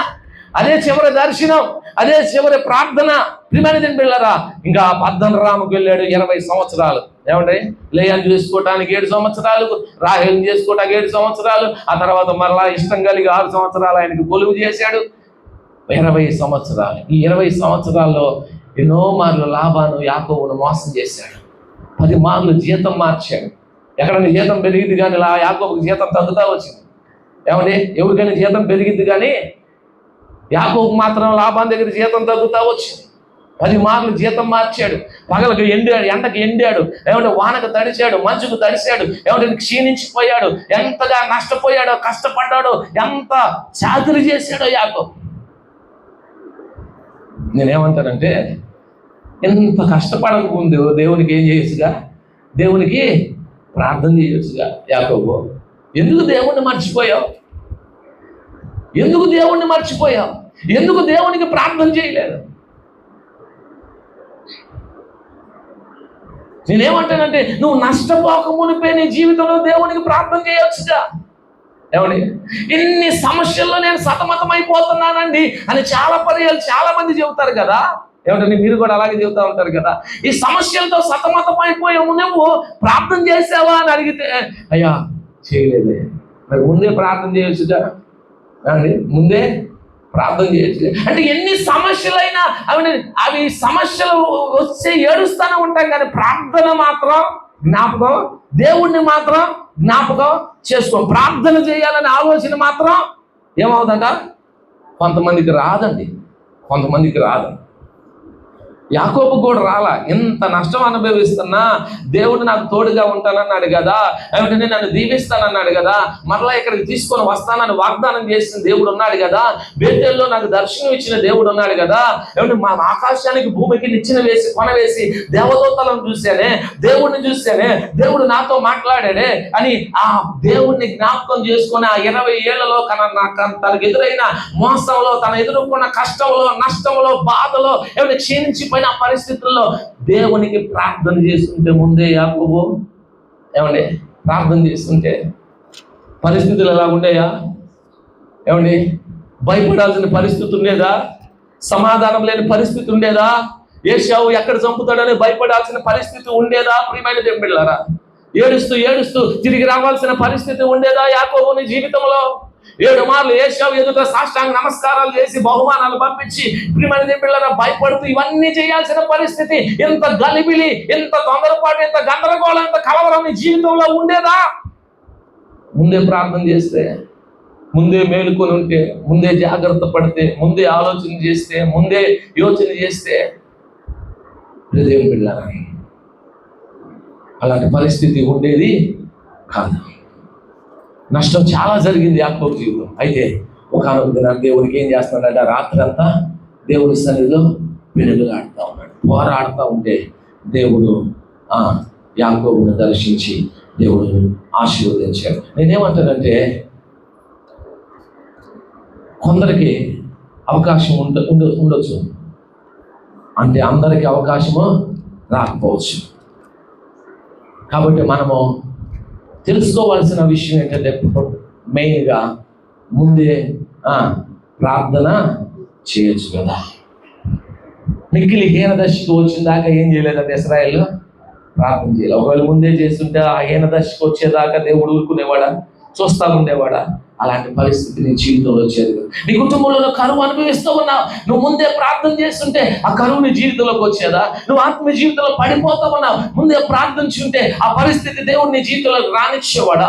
అదే చివరి దర్శనం, అదే చివరి ప్రార్థన. ప్రియమైన పిల్లరా, ఇంకా పద్దనరాముకు వెళ్ళాడు 20 సంవత్సరాలు. ఏమండి? లేయాన్ని చేసుకోవటానికి 7 సంవత్సరాలు, రాహేల్ని చేసుకోవటానికి 7 సంవత్సరాలు, ఆ తర్వాత మరలా ఇష్టం కలిగి 6 సంవత్సరాలు ఆయనకు కొలువు చేశాడు. 20 సంవత్సరాలు. ఈ 20 సంవత్సరాల్లో ఎన్నో మార్లు లాబాను యాకోబును మోసం చేశాడు. 10 మార్లు జీతం మార్చాడు. ఎక్కడైనా జీతం పెరిగింది కానీ యాకోబుకి జీతం తగ్గుతా వచ్చింది. ఏమండి? ఎవరికైనా జీతం పెరిగింది కానీ యాకోబు మాత్రం లాబాన్ దగ్గర జీతం తగ్గుతా వచ్చింది. 10 మార్లు జీతం మార్చాడు. పగలకు ఎండాడు, ఎండకు ఎండాడు, ఏమంటే వానకు తడిచాడు, మంచుకు తడిచాడు, ఏమంటే క్షీణించిపోయాడు, ఎంతగా నష్టపోయాడో, కష్టపడ్డాడో, ఎంత చాకరీ చేశాడో యాకోబు. నేనేమంటానంటే, ఎంత కష్టపడకముందు దేవునికి ఏం చేయొచ్చుగా? దేవునికి ప్రార్థన చేయొచ్చుగా యాకోబు. ఎందుకు దేవుణ్ణి మర్చిపోయావు? ఎందుకు దేవుణ్ణి మర్చిపోయావు? ఎందుకు దేవునికి ప్రార్థన చేయలేదు? నేనేమంటానంటే, నువ్వు నష్టపోక మునిపే నీ జీవితంలో దేవునికి ప్రార్థన చేయొచ్చుగా. ఏమండి? ఇన్ని సమస్యల్లో నేను సతమతమైపోతున్నానండి అని చాలా పర్యాలు చాలా మంది చెబుతారు కదా. ఏమంటే మీరు కూడా అలాగే చెబుతూ ఉంటారు కదా. ఈ సమస్యలతో సతమతమైపోయావు, నువ్వు ప్రార్థన చేసావా అని అడిగితే, అయ్యా చేయలేదే. మరి ముందే ప్రార్థన చేయొచ్చుగా అండి, ముందే ప్రార్థన చేయొచ్చు. అంటే ఎన్ని సమస్యలైనా అవి సమస్యలు వచ్చే ఏడుస్తూనే ఉంటాం, కానీ ప్రార్థన మాత్రం జ్ఞాపకం, దేవుణ్ణి మాత్రం జ్ఞాపకం చేసుకో. ప్రార్థన చేయాలనే ఆలోచన మాత్రం ఏమవుతుందంట? కొంతమందికి రాదండి. యాకోబు కూడా రాలా. ఇంత నష్టం అనుభవిస్తున్నా దేవుడు నాకు తోడుగా ఉంటానన్నాడు కదా, ఏమిటంటే నన్ను దీవిస్తానన్నాడు కదా, మరలా ఇక్కడికి తీసుకొని వస్తానని వాగ్దానం చేసిన దేవుడు ఉన్నాడు కదా, బేతేల్లో నాకు దర్శనం ఇచ్చిన దేవుడు ఉన్నాడు కదా, ఏమిటి మా ఆకాశానికి భూమికి నిచ్చెన వేసి కొన వేసి దేవదూతలను చూశానే, దేవుడిని చూశానే, దేవుడు నాతో మాట్లాడాడే అని ఆ దేవుడిని జ్ఞాపకం చేసుకుని ఆ 20 ఏళ్లలో తనకు ఎదురైన మోసంలో, తన ఎదుర్కొన్న కష్టంలో, నష్టంలో, బాధలో, ఏమిటి క్షీణించిపోయిన పరిస్థితుల్లో దేవునికి ప్రార్థన చేస్తుంటే ముందే యాకోబు ఏమండి ప్రార్థన చేస్తుంటే పరిస్థితులు ఎలా ఉండేయా? ఏమండి భయపడాల్సిన పరిస్థితి ఉండేదా? సమాధానం లేని పరిస్థితి ఉండేదా? ఏశావు ఎక్కడ చంపుతాడని భయపడాల్సిన పరిస్థితి ఉండేదా? ప్రియమైన దేవుని బిడ్డలారా, ఏడుస్తూ తిరిగి రావాల్సిన పరిస్థితి ఉండేదా యాకోబుని జీవితంలో? 7 మార్లు ఏశావు ఎదుట సాష్టాంగ నమస్కారాలు చేసి బహుమానాలు పంపించి ప్రియమైన దేవుని బిడ్డలారా భయపడుతూ ఇవన్నీ చేయాల్సిన పరిస్థితి, ఎంత గలిబిలి, ఎంత తొందరపాటు, ఎంత గందరగోళం, ఎంత కలవరం నీ జీవితంలో ఉండేదా? ముందే ప్రార్థన చేస్తే, ముందే మేలుకొని ఉంటే, ముందే జాగ్రత్త పడితే, ముందే ఆలోచన చేస్తే, ముందే యోచన చేస్తే దేవుని బిడ్డలారా అలాంటి పరిస్థితి ఉండేది కాదు. నష్టం చాలా జరిగింది యాకోబు జీవితం. అయితే ఒకనొక దినాన్ని దేవుడికి ఏం చేస్తున్నాడంటే రాత్రి అంతా దేవుడి సన్నిధిలో వెనుగులాడుతూ ఉన్నాడు. పోరాడుతూ ఉంటే దేవుడు యాకోబుని దర్శించి దేవుడు ఆశీర్వదించాడు. నేనేమంటానంటే కొందరికి అవకాశం ఉండొచ్చు, అంటే అందరికీ అవకాశము రాకపోవచ్చు. కాబట్టి మనము తెలుసుకోవాల్సిన విషయం ఏంటంటే మెయిన్గా ముందే ప్రార్థన చేయొచ్చు కదా. మిక్కిలి హీనదశకు వచ్చిన దాకా ఏం చేయలేదంటే ఇశ్రాయేలు ప్రార్థన చేయాలి. ఒకవేళ ముందే చేస్తుంటే ఆ హీనదశకు వచ్చేదాకా దేవుడు ఊరుకునేవాడా? చూస్తా ఉండేవాడా? అలాంటి పరిస్థితి నీ జీవితంలో వచ్చేది. నీ కుటుంబంలో కరువు అనుభవిస్తూ ఉన్నావు, నువ్వు ముందే ప్రార్థన చేస్తుంటే ఆ కరువు నీ జీవితంలోకి వచ్చేదా? నువ్వు ఆత్మీయ జీవితంలో పడిపోతా ఉన్నావు, ముందే ప్రార్థించుంటే ఆ పరిస్థితి దేవుడు నీ జీవితంలోకి రానిచ్చేవాడా?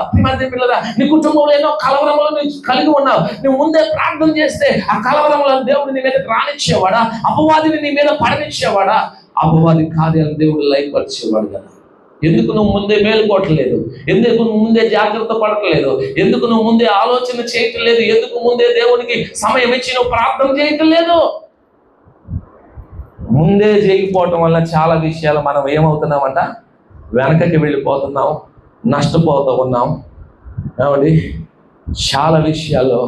పిల్లరా, నీ కుటుంబంలో ఎన్నో కలవరములు నువ్వు కలిగి ఉన్నావు, నువ్వు ముందే ప్రార్థన చేస్తే ఆ కలవరములను దేవుడు నీ మీద రానిచ్చేవాడా? అపవాదిని నీ మీద పడనిచ్చేవాడా? అపవాది కార్యాలను దేవుడు లయపరిచేవాడు కదా. ఎందుకు నువ్వు ముందే మేలుకోవట్లేదు? ఎందుకు నువ్వు ముందే జాగ్రత్త పడట్లేదు? ఎందుకు నువ్వు ముందే ఆలోచన చేయటం లేదు? ఎందుకు ముందే దేవునికి సమయం ఇచ్చి నువ్వు ప్రార్థన చేయటం లేదు? ముందే చేయకపోవటం వల్ల చాలా విషయాలు మనం ఏమవుతున్నామంట, వెనకకి వెళ్ళిపోతున్నాం, నష్టపోతూ ఉన్నాం. కాబట్టి చాలా విషయాల్లో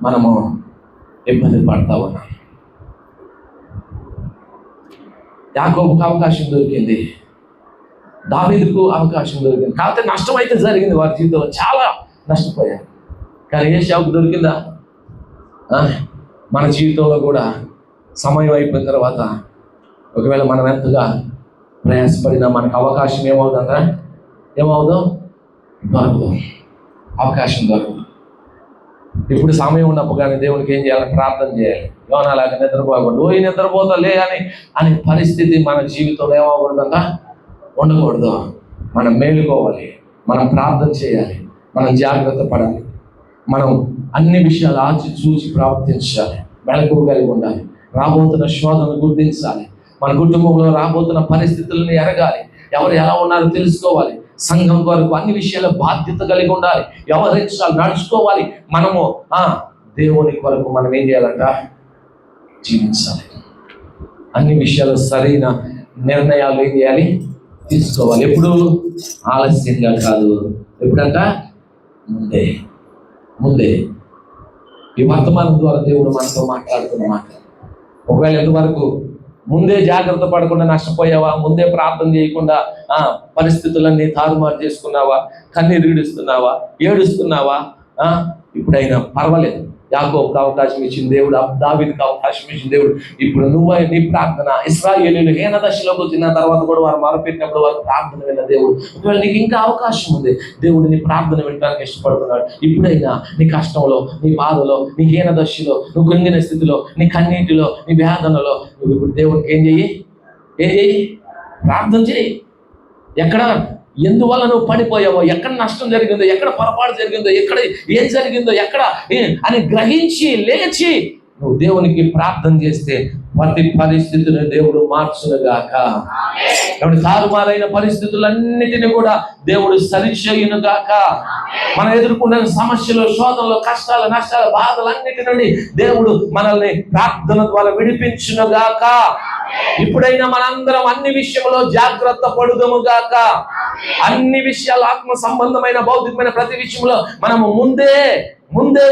మనము ఇబ్బంది పడతా ఉన్నాం. యాకోబుకు అవకాశం దొరికింది, దావీదుకు అవకాశం దొరికింది, కాకపోతే నష్టం అయితే జరిగింది. వారి జీవితంలో చాలా నష్టపోయారు. కానీ ఏశావుకు దొరికిందా? మన జీవితంలో కూడా సమయం అయిపోయిన తర్వాత ఒకవేళ మనం ఎంతగా ప్రయాసపడినా మనకు అవకాశం ఏమవుతుందా? ఏమవుదో దొరకదు, అవకాశం దొరకదు. ఇప్పుడు సమయం ఉన్నప్పుడు కానీ దేవునికి ఏం చేయాలి? ప్రార్థన చేయాలి. యోనా అలాగా నిద్రపోకూడదు, నిద్రపోతాలే అని పరిస్థితి మన జీవితంలో ఏమవకూడదంట, ఉండకూడదు. మనం మేలుకోవాలి, మనం ప్రార్థన చేయాలి, మనం జాగ్రత్త పడాలి, మనం అన్ని విషయాలు ఆచి చూసి ప్రవర్తించాలి, మెలకువ కలిగి ఉండాలి, రాబోతున్న శోధనను గుర్తించాలి, మన కుటుంబంలో రాబోతున్న పరిస్థితులను ఎరగాలి, ఎవరు ఎలా ఉన్నారో తెలుసుకోవాలి, సంఘం కొరకు అన్ని విషయాల బాధ్యత కలిగి ఉండాలి, ఎవరి నడుచుకోవాలి. మనము దేవుని కొరకు మనం ఏం చేయాలంట, జీవించాలి. అన్ని విషయాలు సరైన నిర్ణయాలు ఏం చేయాలి, తీసుకోవాలి. ఎప్పుడు ఆలస్యంగా కాదు, ఎప్పుడంట ముందే. ఈ వర్తమానం ద్వారా దేవుడు మనతో మాట్లాడుతున్న మాట. ఒకవేళ ఎంతవరకు ముందే జాగ్రత్త పడకుండా నష్టపోయావా? ముందే ప్రార్థన చేయకుండా పరిస్థితులన్నీ తారుమారు చేసుకున్నావా? కన్నీరు విడుస్తున్నావా? ఏడుస్తున్నావా? ఇప్పుడైనా పర్వాలేదు, యాకోబుకు అవకాశం ఇచ్చిన దేవుడు, దావీదుకు అవకాశం ఇచ్చిన దేవుడు. ఇప్పుడు నీ ప్రార్థన, ఇశ్రాయేలీయులు హీన దశలోకి వచ్చిన తర్వాత కూడా వారు మొరపెట్టినప్పుడు వారు ప్రార్థన విన్న దేవుడు. ఒకవేళ నీకు ఇంకా అవకాశం ఉంది, దేవుడు నీ ప్రార్థన వినడానికి ఇష్టపడుతున్నాడు. ఇప్పుడైనా నీ కష్టంలో, నీ బాధలో, నీ హీన దశలో, నువ్వు కృంగిన స్థితిలో, నీ కన్నీటిలో, నీ వేదనలో నువ్వు ఇప్పుడు దేవుడికి ఏం చెయ్యి? ప్రార్థన చేయి. ఎక్కడ ఎందువల్ల నువ్వు పడిపోయావో, ఎక్కడ నష్టం జరిగిందో, ఎక్కడ పొరపాటు జరిగిందో, ఎక్కడ ఏం జరిగిందో, ఎక్కడ అని గ్రహించి లేచి నువ్వు దేవునికి ప్రార్థన చేస్తే ప్రతి పరిస్థితిని దేవుడు మార్చునుగాక. కాబట్టి తారుమారైన పరిస్థితులన్నిటిని కూడా దేవుడు సరిచేయునుగాక. మనం ఎదుర్కొన్న సమస్యలు, శోధనలు, కష్టాలు, నష్టాలు, బాధలన్నిటి నుండి దేవుడు మనల్ని ప్రార్థన ద్వారా విడిపించునుగాక. ఇప్పుడైనా మనందరం అన్ని విషయంలో జాగ్రత్త పడుదము గాక. అన్ని విషయాలు, ఆత్మ సంబంధమైన, భౌతికమైన ప్రతి విషయంలో మనము ముందే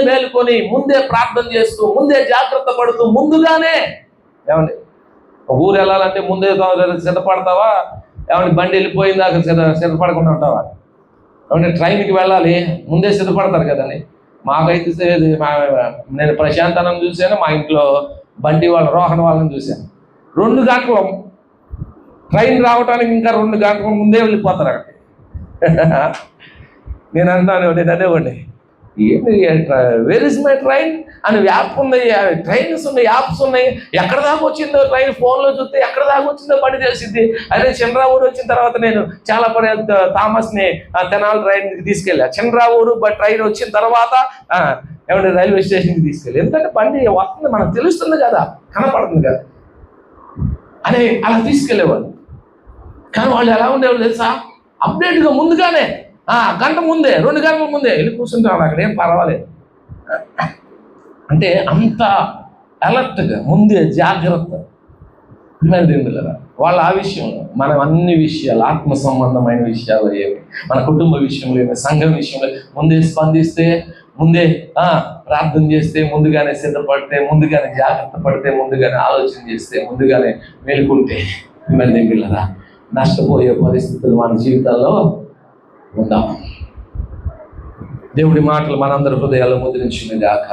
మేలుకొని, ముందే ప్రార్థన చేస్తూ, ముందే జాగ్రత్త పడుతూ, ముందుగానే ఏమండి ఒక ఊరు వెళ్ళాలంటే ముందే సిద్ధపడతావా? ఏమండి బండి వెళ్ళిపోయిందాక సిద్ధపడకుండా ఉంటావా? ఏమంటే ట్రైన్కి వెళ్ళాలి ముందే సిద్ధపడతారు కదండి. మాకైతే నేను ప్రశాంతనం చూశాను, మా ఇంట్లో బండి వాళ్ళ రోహన్ వాళ్ళని చూశాను. 2 గంటలు ట్రైన్ రావడానికి ఇంకా 2 గంటల ముందే వెళ్ళిపోతారు అక్కడ. నేను అనేవాడిని, ఏంటి వేర్ ఇస్ మై ట్రైన్ అని యాప్ ఉంది, ట్రైన్స్ ఉన్నాయి, యాప్స్ ఉన్నాయి. ఎక్కడ దాకా వచ్చిందో ట్రైన్ ఫోన్లో చూస్తే ఎక్కడ దాకా వచ్చిందో బండి తెలిసింది. అదే చంద్రావూరు వచ్చిన తర్వాత నేను చాలా పని థామస్ని తెనాలి ట్రైన్కి తీసుకెళ్ళా. చంద్రావూరు ట్రైన్ వచ్చిన తర్వాత ఏమంటే రైల్వే స్టేషన్కి తీసుకెళ్ళి. ఎందుకంటే బండి వస్తుంది, మనకు తెలుస్తుంది కదా, కనపడుతుంది కదా అని అలా తీసుకెళ్ళేవాళ్ళు. కానీ వాళ్ళు ఎలా ఉండేవాళ్ళు తెలుసా? అప్డేట్గా ముందుగానే గంట ముందే, 2 గంటల ముందే వెళ్ళి కూర్చుంటారు. అక్కడ ఏం పర్వాలేదు అంటే అంత అలర్ట్గా, ముందే జాగ్రత్త. వాళ్ళ ఆ విషయంలో, మనం అన్ని విషయాలు, ఆత్మ సంబంధమైన విషయాలు ఏమి, మన కుటుంబ విషయంలో ఏమి, సంఘం విషయంలో ముందే స్పందిస్తే, ముందే ప్రార్థన చేస్తే, ముందుగానే సిద్ధపడితే, ముందుగానే జాగ్రత్త పడితే, ముందుగానే ఆలోచన చేస్తే, ముందుగానే మేలుకుంటే పిల్లరా నష్టపోయే పరిస్థితులు మన జీవితాల్లో ఉందాం. దేవుడి మాటలు మనందరి హృదయాల్లో ముద్రించును గాక.